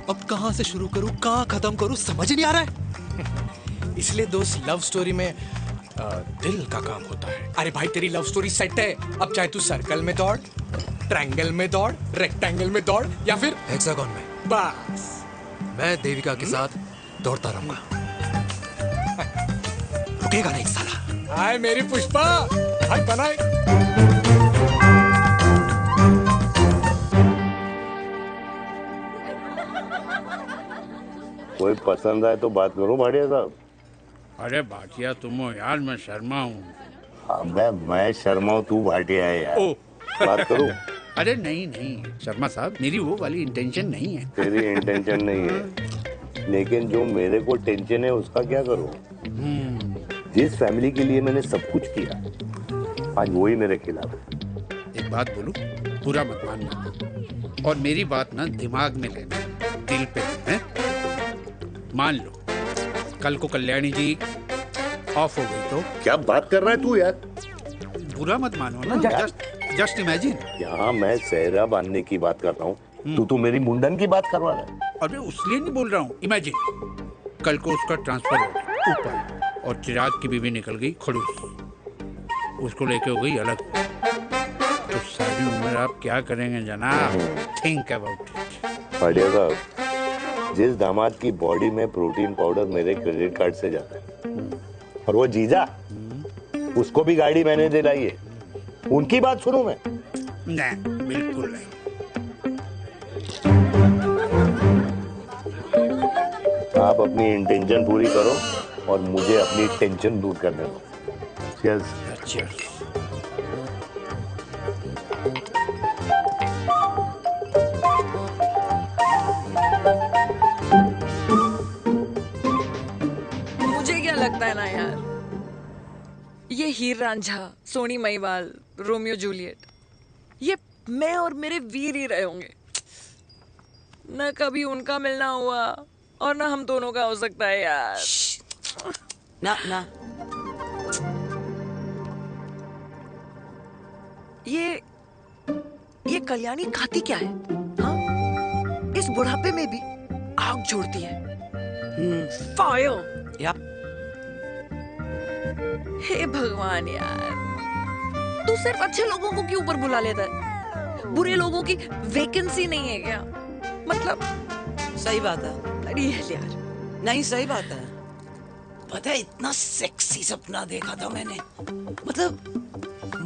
अब कहाँ से शुरू करूँ, कहाँ खत्म करूँ, समझ ही नहीं आ रहा है। इसलिए दोस्त लव स्टोरी में दिल का काम होता है। अरे भाई तेरी लव स्टोरी सेट है, अब चाहे तू सर्कल में दौड़, ट्रायंगल में दौड़, रेक्टेंगल में दौड़ या फिर हेक्सागन में, बस मैं देविका के साथ दौड़ता रहूंगा। रुकेगा नहीं साला। हाय मेरी पुष्पा, हाय बनाए। कोई पसंद आए तो बात करो भाटिया साहब। अरे भाटिया तुम हो यार, मैं शर्मा हूँ। अबे मैं शर्मा हूँ, तू भाटिया है यार। बात करो। अरे नहीं नहीं शर्मा साहब, मेरी वो वाली इंटेंशन नहीं है। तेरी इंटेंशन नहीं है, लेकिन जो मेरे को टेंशन है उसका क्या करूँ? जिस फैमिली के लिए मैंने सब कुछ किया, आज वही मेरे खिलाफ है। एक बात बोलूं, बुरा मत मानना, और मेरी बात ना दिमाग में लेना, दिल पे है। मान लो कल को कल्याणी जी ऑफ हो गई तो? क्या बात कर रहा है तू यार? बुरा मत मानो ना, जस्ट इमेजिन। यहाँ मैं सेहरा बांधने की बात कर रहा हूँ, तू मेरी मुंडन की बात करवा रहा है। अरे उसलिए नहीं बोल रहा हूँ, इमेजिन कल को उसका ट्रांसफर हो गया ऊपर और चिराग की बीवी निकल गई खड़ूस, उसको लेके हो गई अलग, तो सारी उम्र आप क्या करेंगे जनाब? Think about it. भाटिया साहब, जिस दामाद की बॉडी में प्रोटीन पाउडर मेरे क्रेडिट कार्ड से जाता है, और वो जीजा, उसको भी गाड़ी मैंने दिलाई है, उनकी बात सुनूं मैं? नहीं, बिल्कुल नहीं। आप अपनी इंटेंशन पूरी करो और मुझे अपनी टेंशन दूर करने दो। Cheers. Cheers. मुझे क्या लगता है ना यार, ये हीर रांझा, सोनी महिवाल, रोमियो जूलियट, ये मैं और मेरे वीर ही रहे होंगे। न कभी उनका मिलना हुआ और ना हम दोनों का हो सकता है यार। ना ना, ये कल्याणी खाती क्या है? हाँ? इस बुढ़ापे में भी आग जोड़ती है। फायर। यार हे भगवान यार, तू सिर्फ अच्छे लोगों को क्यों ऊपर बुला लेता है? बुरे लोगों की वैकेंसी नहीं है क्या? मतलब सही बात है। अरे यार, नहीं सही बात है। पता है इतना सेक्सी सपना देखा था मैंने, मतलब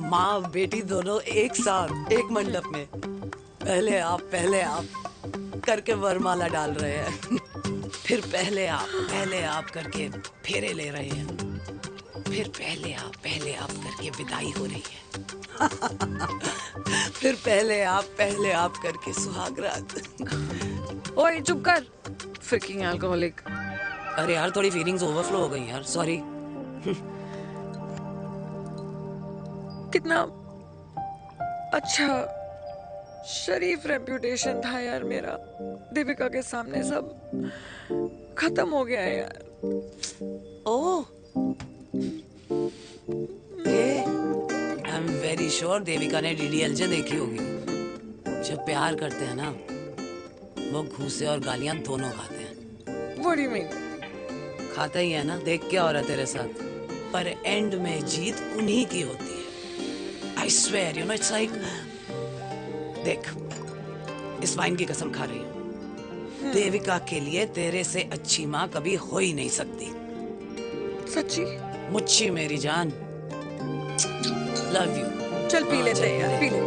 माँ बेटी दोनों एक साथ एक मंडप में, पहले आप करके वरमाला डाल रहे हैं, फिर पहले आप करके फेरे ले रहे हैं, फिर पहले आप करके विदाई हो रही है, फिर पहले आप करके सुहाग रात। ओए चुप कर, फ्रिकिंग अल्कोहलिक। अरे यार थोड़ी फीलिंग्स ओवरफ्लो हो गई यार, सॉरी। कितना अच्छा शरीफ रेप्यूटेशन था यार मेरा, दीपिका के सामने सब खत्म हो गया है यार। Oh, I am very sure Devika ने डीडीएलजे देखी होगी। जब प्यार करते हैं ना, वो घूसे और गालियां दोनों खाते हैं। What do you mean? खाता ही है ना, देख क्या हो रहा है तेरे साथ, पर एंड में जीत उन्हीं की होती है। I swear, you know, it's like, देख, इस वाइन की कसम खा रही हूँ, देविका के लिए तेरे से अच्छी माँ कभी हो ही नहीं सकती। सच्ची? मुच्छी मेरी जान, लव यू। चल पी लेते हैं यार, पी ले।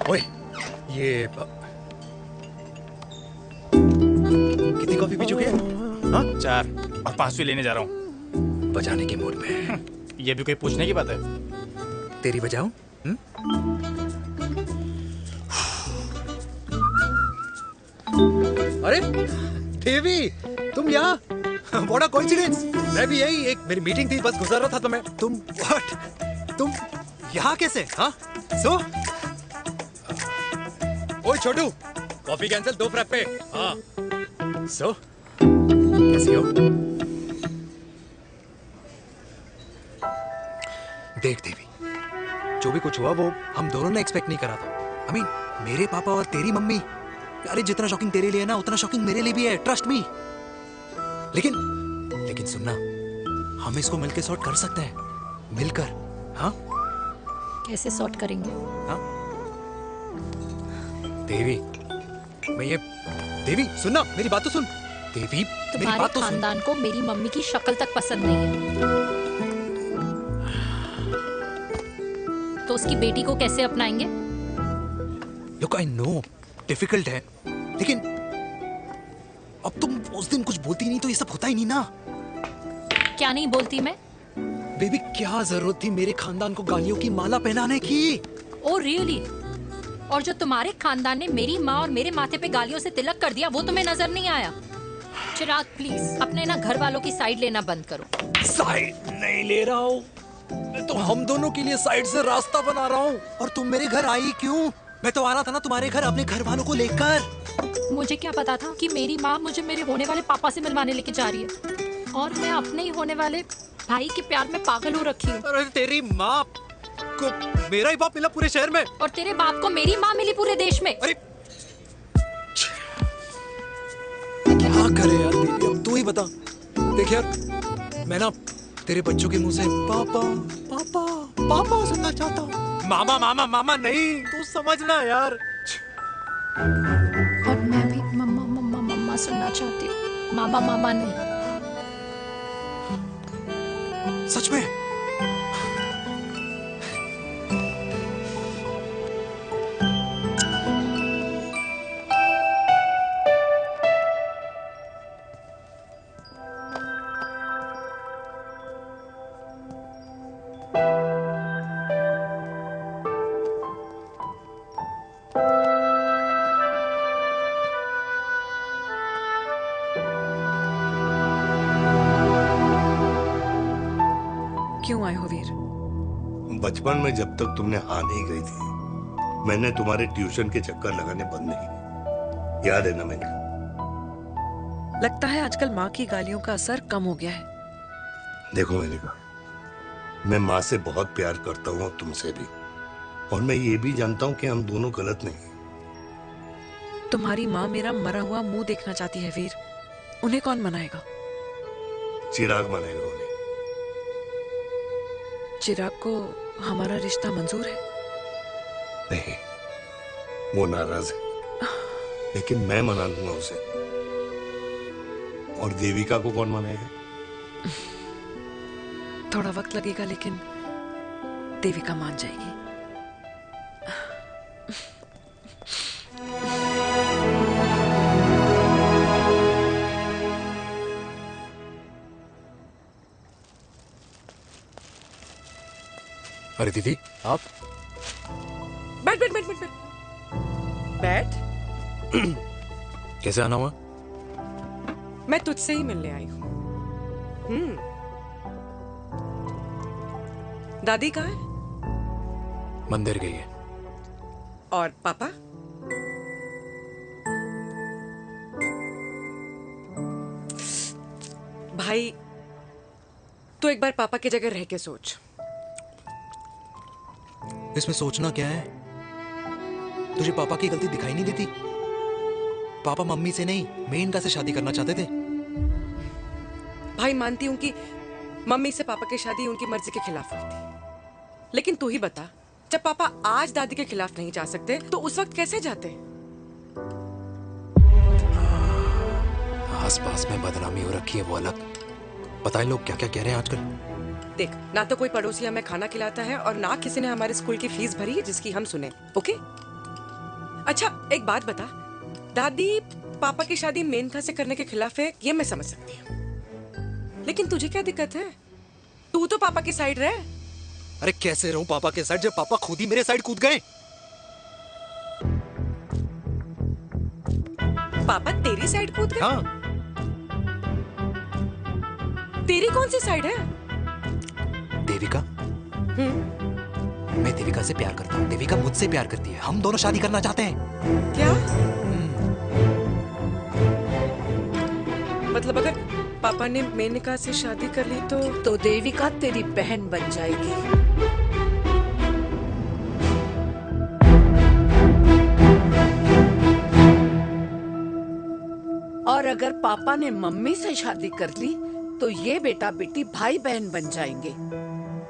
ओए, ये कितनी कॉफी पी चुके हैं? हाँ? 4। और 5वीं लेने जा रहा हूँ। बजाने के मूड पे। ये भी कोई पूछने की बात है? तेरी बजाऊं? अरे देवी, तुम यहाँ? What a coincidence! मैं भी यही, एक मेरी मीटिंग थी, बस गुजर रहा था तो मैं। तुम यहाँ कैसे? हाँ? सो? ओए छोटू, कॉफी कैंसिल, 2 फ्रैप्पे। हाँ। सो? कैसी हो? देख देवी, जो भी कुछ हुआ वो हम दोनों ने एक्सपेक्ट नहीं करा था। I mean, मेरे पापा और तेरी मम्मी, अरे जितना शॉकिंग तेरे लिए है ना, उतना शॉकिंग मेरे लिए भी है, ट्रस्ट मी। लेकिन सुनना, हम इसको मिलकर सॉर्ट कर सकते हैं, मिलकर। हाँ? कैसे सॉर्ट करेंगे? हाँ? देवी, देवी सुनना, मेरी बात तो सुन। देवी, मेरी बात तो सुन। खानदान को मेरी मम्मी की शक्ल तक पसंद नहीं है, तो उसकी बेटी को कैसे अपनाएंगे? Look, I know, डिफिकल्ट है, लेकिन अब तुम उस दिन कुछ बोलती नहीं तो ये सब होता ही नहीं ना। क्या नहीं बोलती मैं? बेबी, क्या जरूरत थी मेरे खानदान को गालियों की माला पहनाने की? Oh really? और जो तुम्हारे खानदान ने मेरी माँ और मेरे माथे पे गालियों से तिलक कर दिया, वो तुम्हें नजर नहीं आया? चिराग प्लीज अपने ना घर वालों की साइड लेना बंद करो। साइड नहीं ले रहा हूँ, मैं तो हम दोनों के लिए साइड से रास्ता बना रहा हूँ। और तुम मेरे घर आई क्यों? मैं तो आ रहा था ना तुम्हारे घर अपने घर वालों को लेकर। मुझे क्या पता था कि मेरी माँ मुझे मेरे होने वाले पापा से मिलवाने लेके जा रही है, और मैं अपने ही होने वाले भाई के प्यार में पागल हो रखी हूँ। अरे तेरी माँ को मेरा ही बाप मिला पूरे शहर में, और तेरे बाप को मेरी माँ मिली पूरे देश में। अरे क्या करे यार देवी, अब तू ही बता। देख यार, मैं ना तेरे बच्चों के मुंह से पापा पापा पापा सुनना चाहता हूँ, मामा मामा मामा नहीं, तू समझना यार। और मैं भी मम्मा मम्मा मम्मा सुनना चाहती हूँ, मामा मामा नहीं। सच में? क्यों आए हो वीर? बचपन में जब तक तुमने हाँ नहीं कही थी, मैंने तुम्हारे ट्यूशन के चक्कर लगाने बंद नहीं किए। याद है ना मैंने? लगता है आजकल माँ की गालियों का असर कम हो गया है। देखो मेनका, मैं माँ से बहुत प्यार करता हूँ और तुमसे भी, और मैं ये भी जानता हूँ कि हम दोनों गलत नहीं। तुम्हारी माँ मेरा मरा हुआ मुंह देखना चाहती है वीर, उन्हें कौन मनाएगा? चिराग मनाएगा उन्हें। चिराग को हमारा रिश्ता मंजूर है? नहीं, वो नाराज है, लेकिन मैं मना लूंगा उसे। और देविका को कौन मनाएगा? थोड़ा वक्त लगेगा, लेकिन देविका मान जाएगी। अरे दीदी, आप? बैठ बैठ बैठ बैठ बैठ। कैसे आना हुआ? मैं तुझसे ही मिलने आई हूँ। दादी कहाँ है? मंदिर गई है। और पापा? भाई, तू एक बार पापा की जगह रह के सोच। इसमें सोचना क्या है? तुझे पापा की गलती दिखाई नहीं देती? पापा मम्मी से नहीं, मेनका से शादी करना चाहते थे। भाई, मानती हूं कि मम्मी से पापा की शादी उनकी मर्जी के खिलाफ हुई थी, लेकिन तू ही बता, जब पापा आज दादी के खिलाफ नहीं जा सकते तो उस वक्त कैसे जाते? आस पास में बदनामी हो रखी है, वो अलग। पता है लोग क्या क्या कह रहे हैं आजकल? देख, ना तो कोई पड़ोसी हमें खाना खिलाता है और ना किसी ने हमारे स्कूल की फीस भरी है जिसकी हम सुने। ओके? अच्छा, एक बात बता, दादी पापा की शादी मेनका से करने के खिलाफ है, ये मैं समझ सकती हूँ, लेकिन तुझे क्या दिक्कत है? तू तो पापा की साइड रहे। अरे कैसे रहूं पापा के साइड जब पापा खुद ही मेरे साइड कूद गए? पापा तेरी साइड कूद गए? हाँ। तेरी कौन सी साइड है? देविका। मैं देविका से प्यार करता हूँ, देविका मुझसे प्यार करती है, हम दोनों शादी करना चाहते हैं। क्या? मतलब अगर पापा ने मेनका से शादी कर ली तो देविका तेरी बहन बन जाएगी। और अगर पापा ने मम्मी से शादी कर ली तो ये बेटा बेटी भाई बहन बन जाएंगे।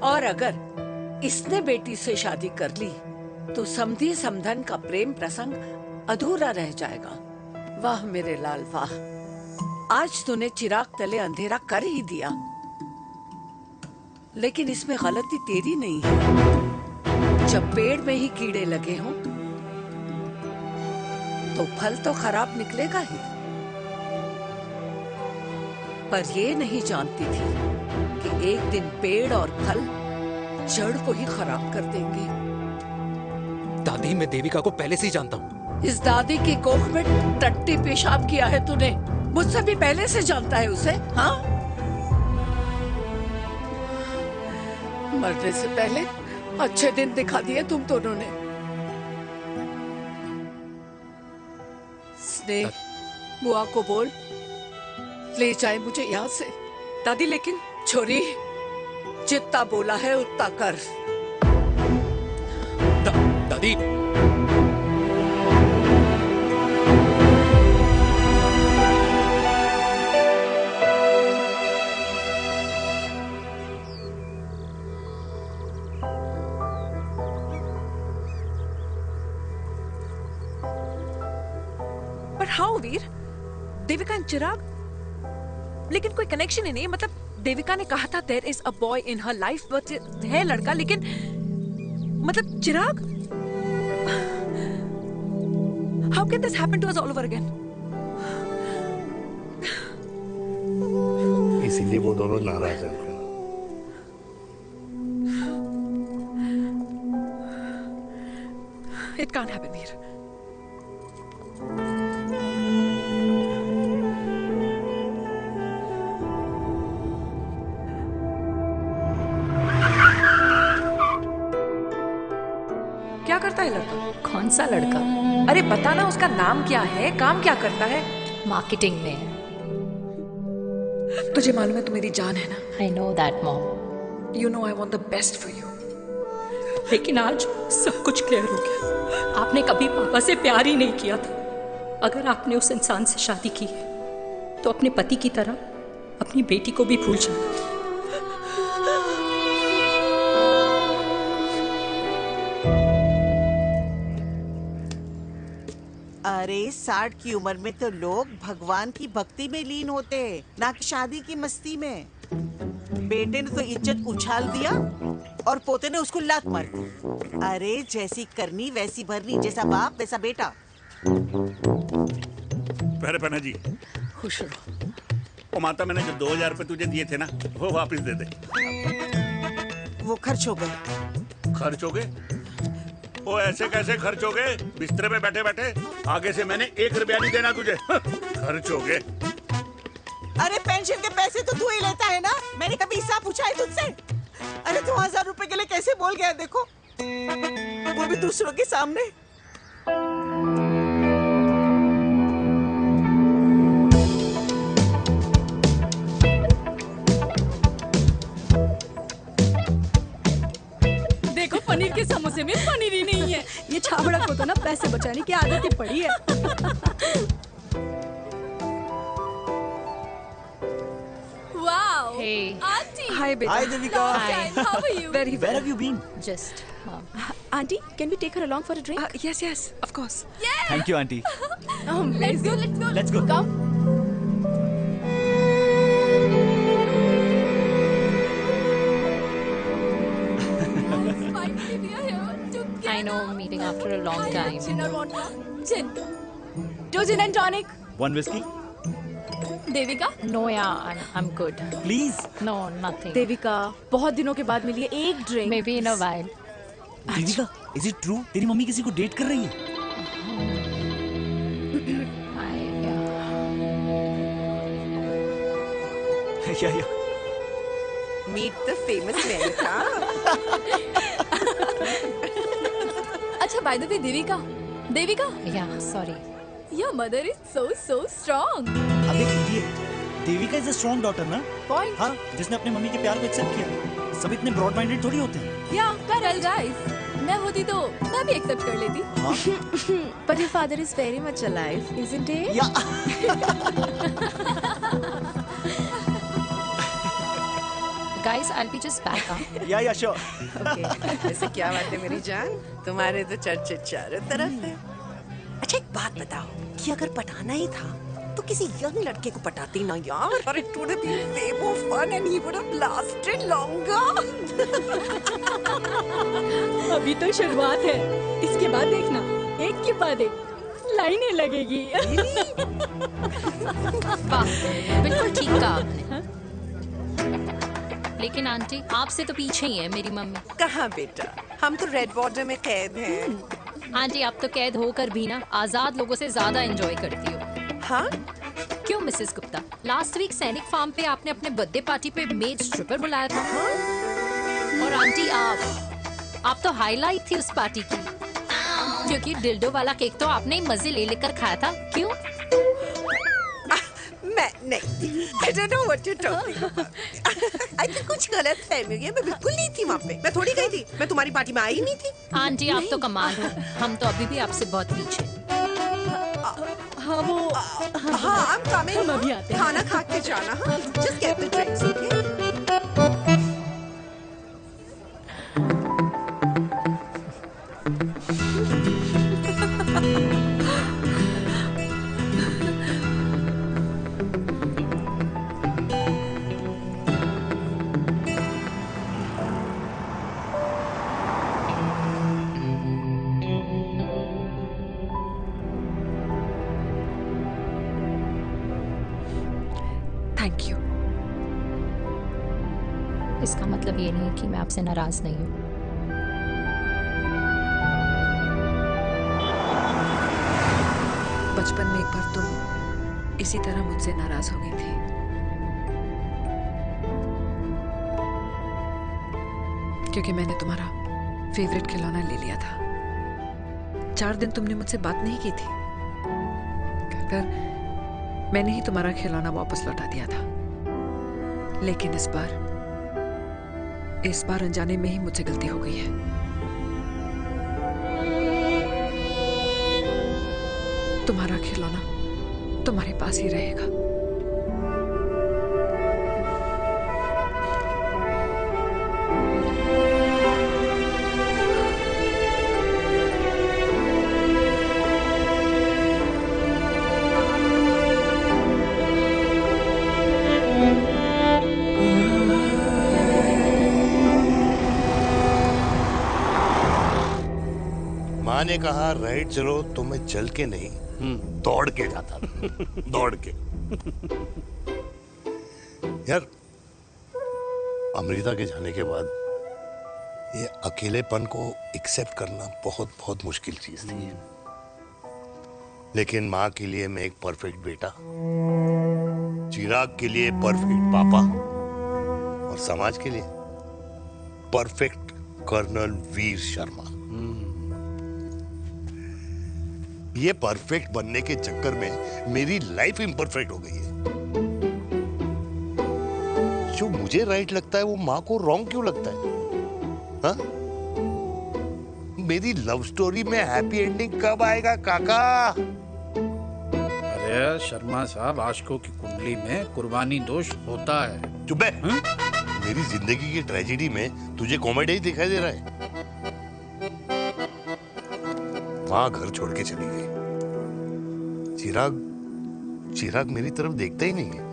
और अगर इसने बेटी से शादी कर ली तो समधी समधन का प्रेम प्रसंग अधूरा रह जाएगा। वाह मेरे लाल वाह, आज तूने चिराग तले अंधेरा कर ही दिया। लेकिन इसमें गलती तेरी नहीं है। जब पेड़ में ही कीड़े लगे हों तो फल तो खराब निकलेगा ही। पर ये नहीं जानती थी कि एक दिन पेड़ और फल जड़ को ही खराब कर देंगे। दादी, मैं देविका को पहले से ही जानता हूँ। इस दादी की कोख में टट्टी पेशाब किया है तूने, मुझसे भी पहले से जानता है उसे। हाँ, मरने से पहले अच्छे दिन दिखा दिए तुम दोनों ने। स्नेह, बुआ को बोल ले जाए मुझे यहाँ से। दादी लेकिन छोरी, जितना बोला है उतना कर। दादी, पर हाउ वीर? देविका एंड चिराग, लेकिन कोई कनेक्शन ही नहीं। मतलब देविका ने कहा था there is a boy in her life, but है लड़का, लेकिन मतलब Chirag, how can this happen to us all over again? इसीलिए वो दोनों नाराज हैं। It can't happen Veer. क्या करता है लड़का? कौन सा लड़का? अरे बता ना, उसका नाम क्या है, काम क्या करता है? मार्केटिंग में। तुझे मालूम है तू मेरी जान है ना? I know that mom. You know I want the best for you. लेकिन आज सब कुछ क्लियर हो गया। आपने कभी पापा से प्यार ही नहीं किया था। अगर आपने उस इंसान से शादी की है तो अपने पति की तरह अपनी बेटी को भी भूल जाना। अरे 60 की उम्र में तो लोग भगवान की भक्ति में लीन होते हैं, ना कि शादी की मस्ती में। बेटे ने तो इज्जत उछाल दिया और पोते ने उसको लात मार दी। अरे जैसी करनी वैसी भरनी, जैसा बाप वैसा बेटा। पहले पहना जी, खुश रहो। ओ माता, मैंने जो 2000 रुपए तुझे दिए थे ना, वो वापस दे दे। वो खर्च हो गए। खर्च हो गए? ओ ऐसे कैसे खर्च हो गए? बिस्तर पे बैठे बैठे। आगे से मैंने 1 रुपया नहीं देना तुझे। खर्च हो गए। अरे पेंशन के पैसे तो तू ही लेता है ना, मैंने कभी हिसाब पूछा है तुझसे? अरे 2000 रुपए के लिए कैसे बोल गया देखो, वो भी दूसरों के सामने। देखो पनीर के समोसे में पनीर ही नहीं है। ये छाबड़ा को तो ना पैसे बचाने की आदत ही पड़ी है। Wow. Hey. Auntie. Hi, beta. Hi, Devika. Hi. How are you? Very well. Where have you been? Just, Auntie, can we take her along for a drink? Yes, yes, of course. Yeah. Thank you, Auntie. Let's go. Let's go. Let's go. Come. Finally, we are here together. I know, meeting after a long time. Gin or vodka? Gin. Two gin and tonic. One whiskey? Devika? No yeah I am good. Please. No nothing. Devika, बहुत दिनों के बाद मिली है, एक drink. Maybe in a while. Devika, is it true तेरी mummy किसी को डेट कर रही है? या मीट द फेमस मेनका। अच्छा, बाय द वे देविका, या sorry, your mother is so strong. अब एक idiot, Devika is a strong daughter ना? पॉइंट। हाँ, जिसने अपने मम्मी के प्यार को एक्सेप्ट किया। सब इतने ब्रॉड माइंडेड थोड़ी होते हैं। या करेक्ट गाइस, मैं होती तो मैं भी एक्सेप्ट कर लेती। But your father is very much alive, isn't he? Yeah guys I will be just back. Yeah sure. Okay, ऐसे क्या बात है मेरी जान, तुम्हारे तो चर्चे चारों तरफ है। अच्छा एक बात बताओ कि अगर पटाना ही था तो किसी यंग लड़के को पटाती ना यार, और it would have been way more fun and he would have lasted longer. अभी तो शुरुआत है, इसके बाद देखना एक के बाद एक लाइनें लगेगी। वाह, बिल्कुल ठीक कहा आपने। लेकिन आंटी, आपसे तो पीछे ही है मेरी मम्मी। कहाँ बेटा, हम तो रेड वाटर में कैद हैं। आंटी, आप तो कैद होकर भी ना आजाद लोगों से ज्यादा एंजॉय करती हो। हाँ? क्यों मिसेस गुप्ता, लास्ट वीक सैनिक फार्म पे आपने अपने बर्थडे पार्टी पे मेड स्ट्रिपर बुलाया था। और आंटी, आप तो हाईलाइट थी उस पार्टी की, क्योंकि डिल्डो वाला केक तो आपने ही मजे ले लेकर खाया था। क्यों? मैं नहीं, I don't know what you're talking about. I think कुछ गलत फहमी हुई है, मैं बिल्कुल नहीं थी वहाँ पे, मैं थोड़ी गई थी, मैं तुम्हारी पार्टी में आई ही नहीं थी। आंटी, आप तो कमाल हो, हम तो अभी भी आपसे बहुत पीछे। हाँ वो, हाँ I'm coming, हम अभी आते हैं। खाना खा के जाना। हाँ, just get the drinks, okay? Thank you. इसका मतलब ये नहीं कि मैं आपसे नाराज नहीं हूँ। बचपन में एक बार तुम इसी तरह मुझसे नाराज हो गई थी। क्योंकि मैंने तुम्हारा फेवरेट खिलौना ले लिया था। 4 दिन तुमने मुझसे बात नहीं की थी, कहकर मैंने ही तुम्हारा खिलौना वापस लौटा दिया था। लेकिन इस बार अनजाने में ही मुझसे गलती हो गई है। तुम्हारा खिलौना तुम्हारे पास ही रहेगा। माँ ने कहा राइट चलो, तो मैं चल के नहीं दौड़ के जाता था। दौड़ के। यार, अमृता के जाने के बाद ये अकेलेपन को एक्सेप्ट करना बहुत बहुत मुश्किल चीज थी। लेकिन माँ के लिए मैं एक परफेक्ट बेटा, चिराग के लिए परफेक्ट पापा, और समाज के लिए परफेक्ट कर्नल वीर शर्मा। ये परफेक्ट बनने के चक्कर में मेरी लाइफ इम्परफेक्ट हो गई है। जो मुझे राइट लगता है वो माँ को रॉन्ग क्यों लगता है? हाँ? मेरी लव स्टोरी में हैप्पी एंडिंग कब आएगा काका? अरे शर्मा साहब, आशिकों की कुंडली में कुर्बानी दोष होता है। चुप है। मेरी जिंदगी की ट्रेजेडी में तुझे कॉमेडी ही दिखाई दे रहा है। माँ घर छोड़ के चली गई। चिराग मेरी तरफ देखता ही नहीं है।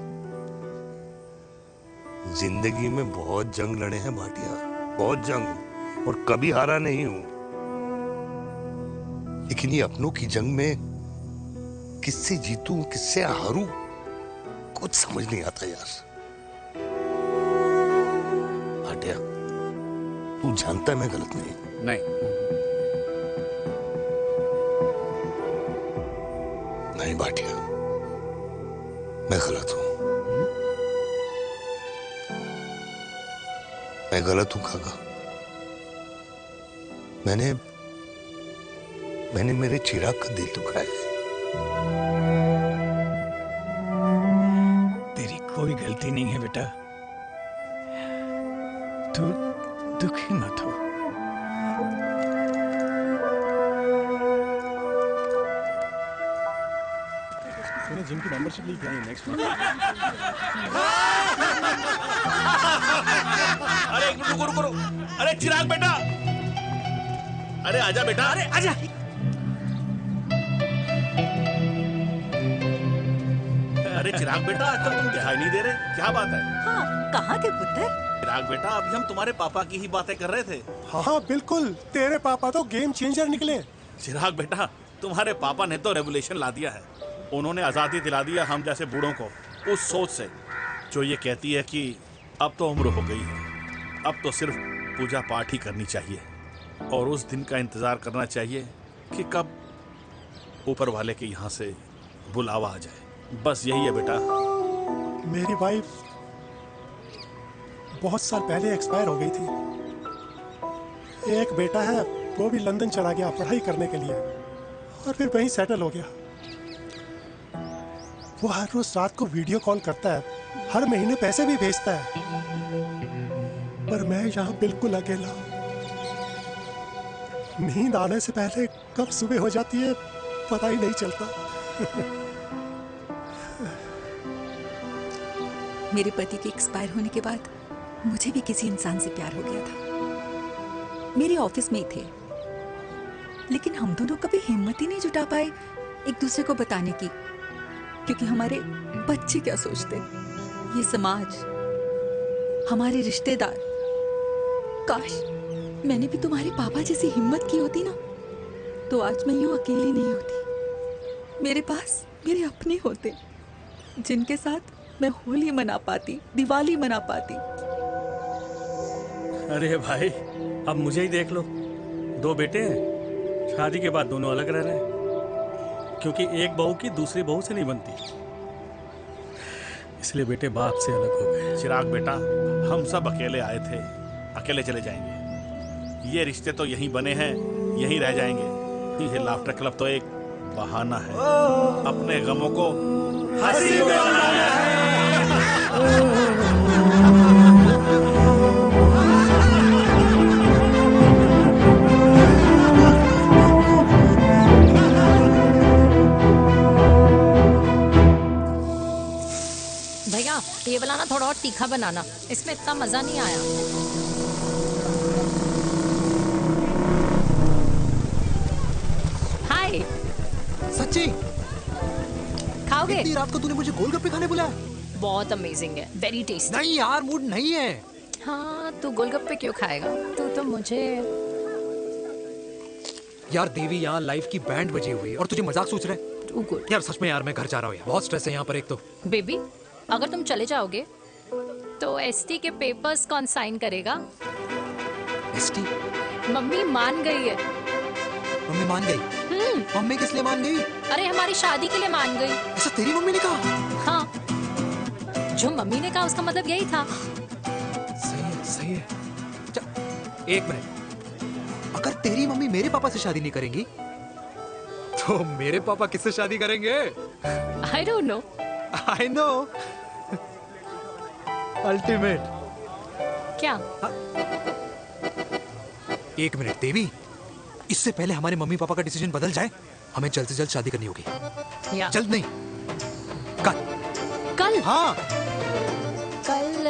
जिंदगी में बहुत जंग लड़े हैं भाटिया, बहुत जंग, और कभी हारा नहीं हूं। लेकिन ये अपनों की जंग में किससे जीतूं, किससे हारूं, कुछ समझ नहीं आता यार। भाटिया, तू जानता है मैं गलत नहीं। नहीं भाटिया, मैं गलत हूं। मैं गलत हूं काका। मैंने मेरे चिराग का दिल दुखाया है। तेरी कोई गलती नहीं है बेटा, तू दुखी मत हो। मैंने जिम की मेंबरशिप ली क्या नेक्स्ट अरे रुको रुको रुको, अरे चिराग बेटा, अरे आजा बेटा, अरे आजा। अरे चिराग बेटा, आजकल तुम दिखाई नहीं दे रहे, क्या बात है? हाँ, कहाँ थे पुत्र? चिराग बेटा, अभी हम तुम्हारे पापा की ही बातें कर रहे थे। हाँ बिल्कुल, तेरे पापा तो गेम चेंजर निकले। चिराग बेटा, तुम्हारे पापा ने तो रेवोल्यूशन ला दिया है। उन्होंने आज़ादी दिला दिया हम जैसे बूढ़ों को, उस सोच से जो ये कहती है कि अब तो उम्र हो गई है, अब तो सिर्फ पूजा पाठ ही करनी चाहिए और उस दिन का इंतज़ार करना चाहिए कि कब ऊपर वाले के यहाँ से बुलावा आ जाए। बस यही है बेटा। मेरी वाइफ बहुत साल पहले एक्सपायर हो गई थी। एक बेटा है, वो भी लंदन चला गया पढ़ाई करने के लिए और फिर वहीं सेटल हो गया। वो हर रोज रात को वीडियो कॉल करता है, हर महीने पैसे भी भेजता है, पर मैं यहाँ बिल्कुल अकेला। नींद आने से पहले कब सुबह हो जाती है पता ही नहीं चलता। मेरे पति के एक्सपायर होने के बाद मुझे भी किसी इंसान से प्यार हो गया था। मेरे ऑफिस में ही थे, लेकिन हम दोनों कभी हिम्मत ही नहीं जुटा पाए एक दूसरे को बताने की, क्योंकि हमारे बच्चे क्या सोचते, ये समाज, हमारे रिश्तेदार। काश मैंने भी तुम्हारे पापा जैसी हिम्मत की होती ना, तो आज मैं यूं अकेली नहीं होती। मेरे पास मेरे अपने होते जिनके साथ मैं होली मना पाती, दिवाली मना पाती। अरे भाई, अब मुझे ही देख लो, 2 बेटे हैं, शादी के बाद दोनों अलग रह रहे हैं, क्योंकि एक बहू की दूसरी बहू से नहीं बनती, इसलिए बेटे बाप से अलग हो गए। चिराग बेटा, हम सब अकेले आए थे, अकेले चले जाएंगे। ये रिश्ते तो यहीं बने हैं, यहीं रह जाएंगे। ये लाफ्टर क्लब तो एक बहाना है अपने गमों को हंसी में बनाना है। भैया, ये वाला ना थोड़ा और तीखा बनाना, इसमें इतना मजा नहीं आया। हाय। सच्ची? खाओगे? इतनी रात को तूने मुझे गोलगप्पे खाने बुलाया? बहुत अमेजिंग है, वेरी टेस्टी। नहीं यार, मूड नहीं है। हाँ, तू गोलगप्पे क्यों खाएगा? तू तो मुझे। यार देवी, यहाँ लाइफ की बैंड बजी हुई और तुझे मजाक सोच रहा है? यार सच में यार, मैं घर जा रहा हूँ यार, बहुत स्ट्रेस है यहाँ पर। एक तो बेबी, अगर तुम चले जाओगे तो एसटी के पेपर्स कौन साइन करेगा? एसटी? मम्मी मान गई है। मम्मी मान गई? मम्मी किस लिए मान गई? अरे हमारी शादी के लिए मान गई। ऐसा तेरी मम्मी ने कहा? हाँ, जो मम्मी ने कहा उसका मतलब यही था। सही है, सही है। एक मिनट, अगर तेरी मम्मी मेरे पापा से शादी नहीं करेंगी तो मेरे पापा किससे शादी करेंगे? I don't know. I know. Ultimate. क्या? एक मिनट देवी, इससे पहले हमारे मम्मी पापा का डिसीजन बदल जाए, हमें जल्द से जल्द शादी करनी होगी। जल्द नहीं, कल। कल? हाँ। कल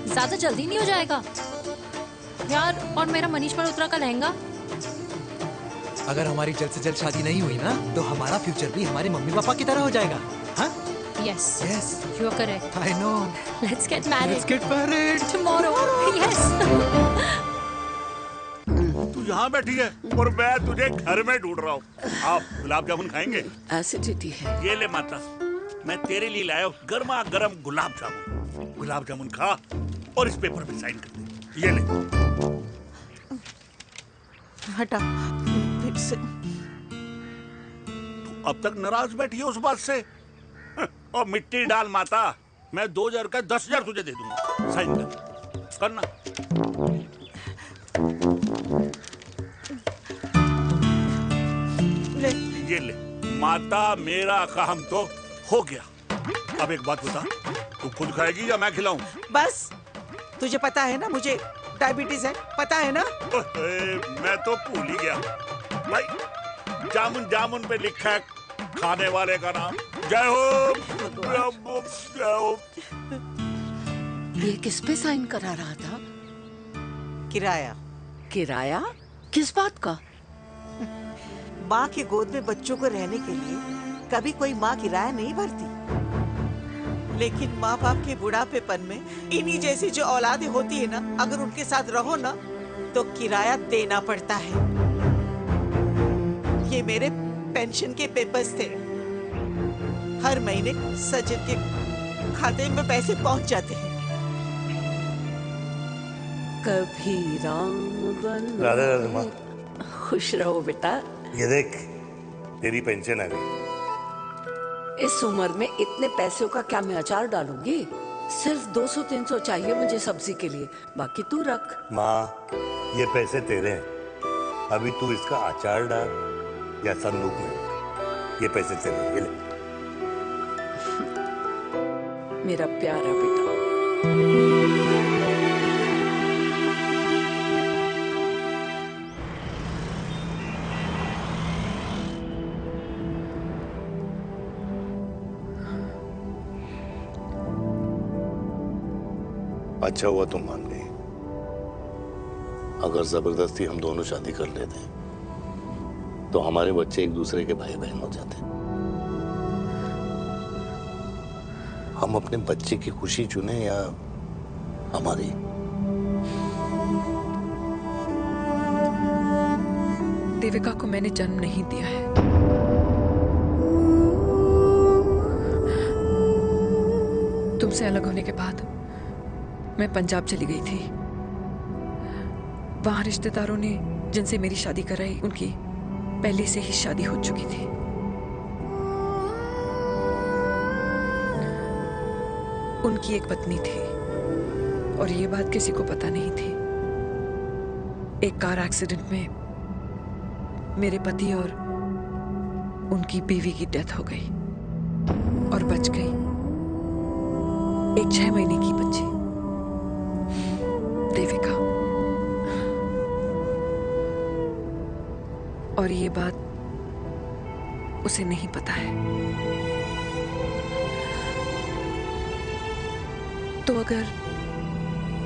ज्यादा जल्दी नहीं हो जाएगा यार? और मेरा मनीष मल्होत्रा का लहंगा? अगर हमारी जल्द से जल्द शादी नहीं हुई ना, तो हमारा फ्यूचर भी हमारे मम्मी पापा की तरह हो जाएगा। हाँ? Yes. Yes. You are correct. I know. Let's get married. Let's get married. Tomorrow. Yes. तू यहाँ बैठी है और मैं तुझे घर में ढूंढ रहा हूँ। आप गुलाब जामुन खाएंगे? एसिडिटी है। ये ले माता। मैं तेरे लिए लाया हूँ गर्मा गर्म गुलाब जामुन। गुलाब जामुन खा और इस पेपर पे साइन कर दे। ये ले। हटा फिर से। तू अब तक नाराज बैठी है उस बात से? और मिट्टी डाल माता, मैं 2000 का 10,000 तुझे दे दूंगा। साइन कर, करना। ले। ये ले माता, मेरा काम तो हो गया। अब एक बात बता, तू खुद खाएगी या मैं खिलाऊं? बस तुझे पता है ना मुझे डायबिटीज है, पता है ना? मैं तो भूल ही गया भाई। जामुन जामुन पे लिखा है खाने वाले का नाम। जय हो। जय हो। ये किस पे साइन करा रहा था? किराया। किराया? किस बात का? माँ की गोद में बच्चों को रहने के लिए कभी कोई माँ किराया नहीं भरती, लेकिन माँ बाप के बुढ़ापेपन में इन्हीं जैसी जो औलादें होती है ना, अगर उनके साथ रहो ना तो किराया देना पड़ता है। ये मेरे पेंशन के पेपर्स थे। हर महीने सचिन के खाते में पैसे पहुंच जाते हैं। कभी राम बन। राधे राधे माँ। खुश रहो बेटा। ये देख, तेरी पेंशन आ गई। इस उम्र में इतने पैसों का क्या मैं अचार डालूंगी? सिर्फ 200-300 चाहिए मुझे सब्जी के लिए, बाकी तू रख। माँ, ये पैसे तेरे हैं। अभी तू इसका अचार डाल या संदूक में रख। ये पैसे तेरे हैं, ये ले। मेरा प्यारा बेटा। अच्छा हुआ तुम मान गई। अगर जबरदस्ती हम दोनों शादी कर लेते तो हमारे बच्चे एक दूसरे के भाई बहन हो जाते। हम अपने बच्चे की खुशी चुने या हमारी? देविका को मैंने जन्म नहीं दिया है। तुमसे अलग होने के बाद मैं पंजाब चली गई थी। वहां रिश्तेदारों ने जिनसे मेरी शादी कराई, उनकी पहले से ही शादी हो चुकी थी। उनकी एक पत्नी थी और ये बात किसी को पता नहीं थी। एक कार एक्सीडेंट में मेरे पति और उनकी बीवी की डेथ हो गई और बच गई एक 6 महीने की बच्ची, देविका। और ये बात उसे नहीं पता है। तो अगर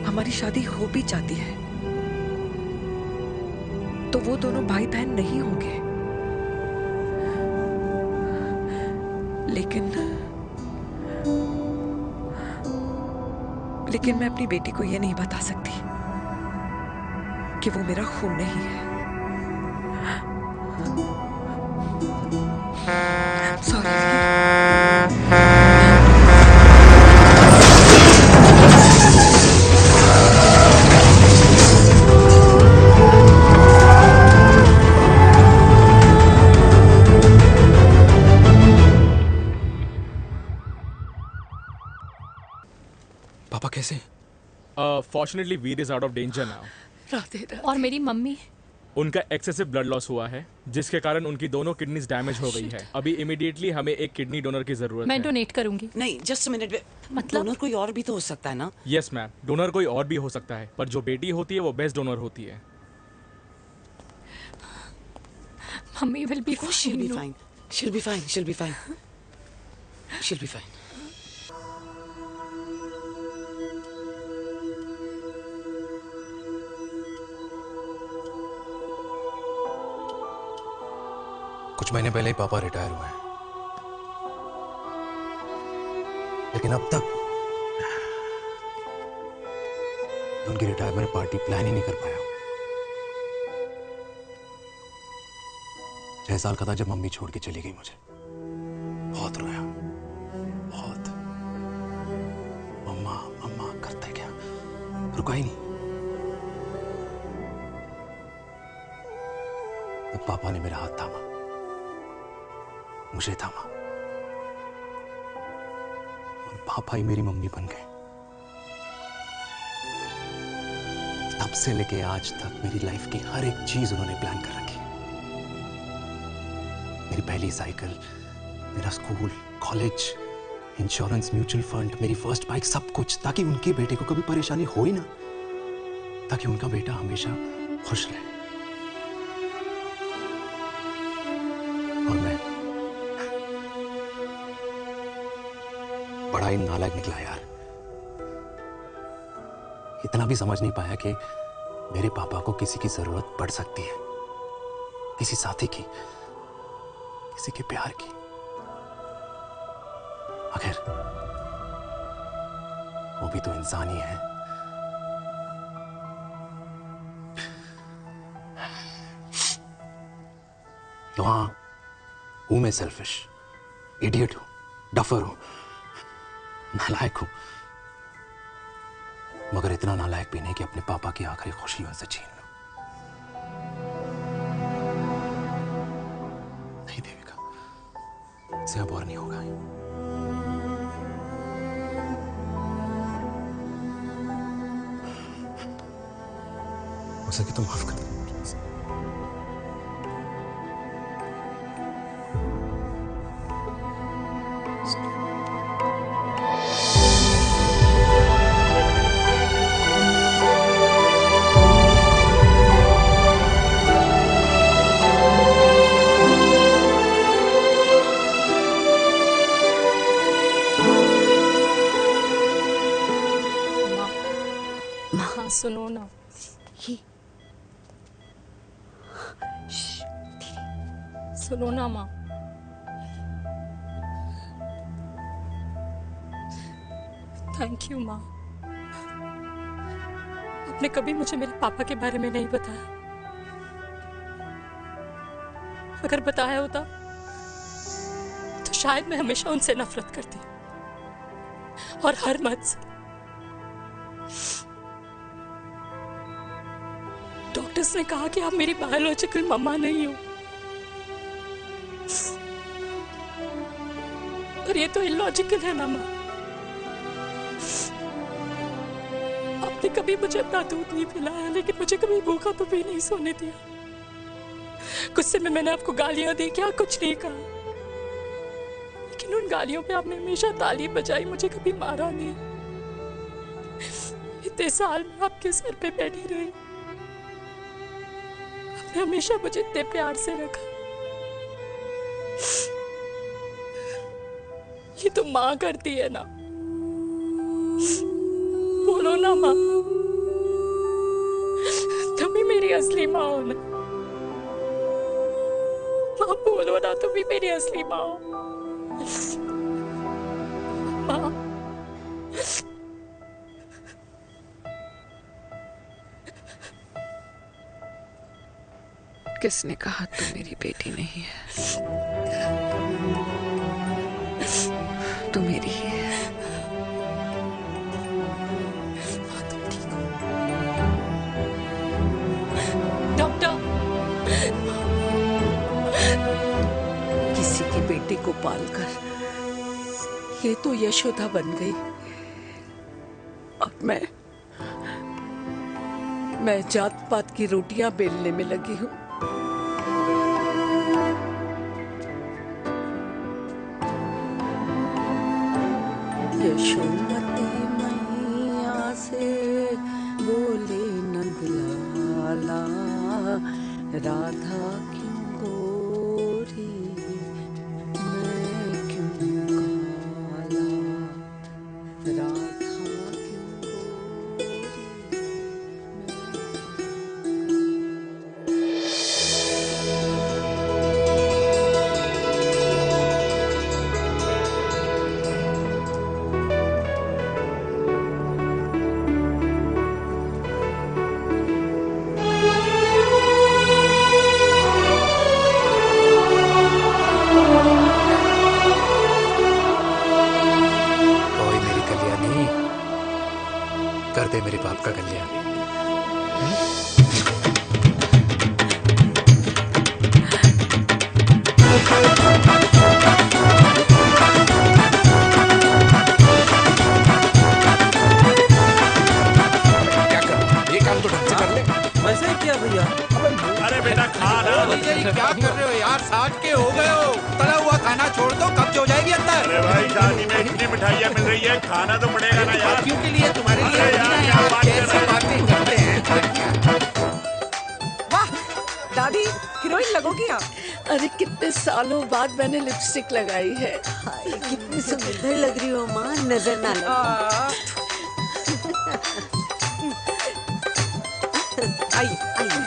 हमारी शादी हो भी जाती है तो वो दोनों भाई बहन नहीं होंगे। लेकिन मैं अपनी बेटी को ये नहीं बता सकती कि वो मेरा खून नहीं है। सॉरी। पापा कैसे? Fortunately Veer is out of danger now. Radhe Radhe. और मेरी मम्मी? उनका एक्सेसिव ब्लड लॉस हुआ है जिसके कारण उनकी दोनों किडनीज डैमेज हो गई है। अभी इमीडिएटली हमें एक किडनी डोनर की जरूरत मैं है। डोनेट करूंगी। नहीं, जस्ट मिनट। मतलब डोनर कोई और भी तो हो सकता है ना? यस मैम, डोनर कोई और भी हो सकता है, पर जो बेटी होती है वो बेस्ट डोनर होती है। Mummy will be She'll be fine. She'll be fine. She'll be fine. She'll be fine. कुछ महीने पहले ही पापा रिटायर हुए हैं, लेकिन अब तक उनकी रिटायरमेंट पार्टी प्लान ही नहीं कर पाया। 6 साल का था जब मम्मी छोड़ के चली गई मुझे। बहुत रोया, रुका ही नहीं। तब पापा ने मेरा हाथ थामा, मुझे थामा, और पापा ही मेरी मम्मी बन गए। तब से लेके आज तक मेरी लाइफ की हर एक चीज उन्होंने प्लान कर रखी। मेरी पहली साइकिल, मेरा school, college, insurance, mutual fund, मेरी फर्स्ट बाइक, सब कुछ, ताकि उनके बेटे को कभी परेशानी हो ही ना, ताकि उनका बेटा हमेशा खुश रहे। और मैं बड़ा ही नालायक निकला यार। इतना भी समझ नहीं पाया कि मेरे पापा को किसी की जरूरत पड़ सकती है, किसी साथी की, किसी के प्यार की। आखिर वो भी तो इंसान ही है। तो हाँ, हूं मैं सेल्फिश, इडियट हूं, डफर हूं, नालायक हूं, मगर इतना नालायक भी नहीं कि अपने पापा की आखिरी खुशी उनसे छीन लूं। नहीं देविका, इससे अब और नहीं होगा। हो सके तो माफ कर दो। हाँ सुनो ना, सुनो ना माँ। थैंक यू माँ, आपने कभी मुझे मेरे पापा के बारे में नहीं बताया। अगर बताया होता तो शायद मैं हमेशा उनसे नफरत करती, और हर मत से। डॉक्टर्स ने कहा कि आप मेरी बायोलॉजिकल मम्मा नहीं हो, पर ये तो इलॉजिकल है ना माँ। आपने कभी मुझे अपना दूध नहीं पिलाया, लेकिन मुझे कभी भूखा तो भी नहीं सोने दिया। गुस्से में मैंने आपको गालियां दी, क्या कुछ नहीं कहा, लेकिन उन गालियों पे आपने हमेशा ताली बजाई, मुझे कभी मारा नहीं। इतने साल में आपके सर पे बैठी रही, आपने हमेशा मुझे इतने प्यार से रखा। ये तो माँ करती है ना, बोलो ना माँ, तुम ही मेरी असली माँ हो ना। माँ बोलो ना, तुम ही मेरी असली माँ हो। माँ किसने कहा तू मेरी बेटी नहीं है? तू मेरी ही है। डॉक्टर, किसी की बेटी को पालकर ये तो यशोदा बन गई, और मैं जात पात की रोटियां बेलने में लगी हूँ। यशोमती मैया से बोले नंदलाला, राधा क्यों गोरी मैं क्यों काला, राधा क्या कर रहे हो यार? 60 के हो गए हो, तला हुआ खाना छोड़ दो, कब्ज हो जाएगी अंदर। अरे भाई शादी में इतनी मिठाइयाँ मिल रही है, खाना तो पड़ेगा ना यार। क्यों के लिए तुम्हारे लिए यार कैसी बातें करते हैं। वाह दादी, हीरोइन लगोगी आप। अरे कितने सालों बाद मैंने लिपस्टिक लगाई है। हाय, कितनी सुंदर लग रही हो माँ, नजर ना लगे। आइए आइए।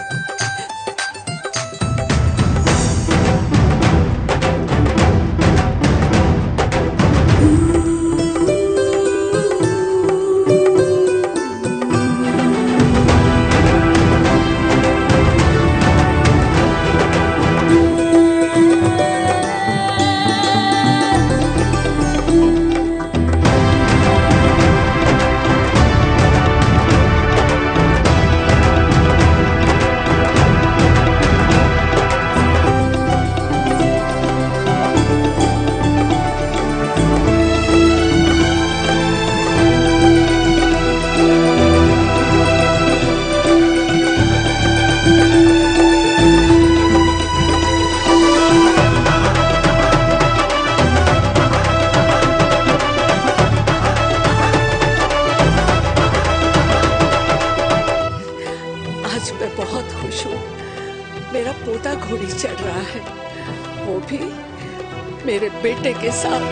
आज मैं बहुत खुश हूँ। मेरा पोता घोड़ी चढ़ रहा है, वो भी मेरे बेटे के साथ।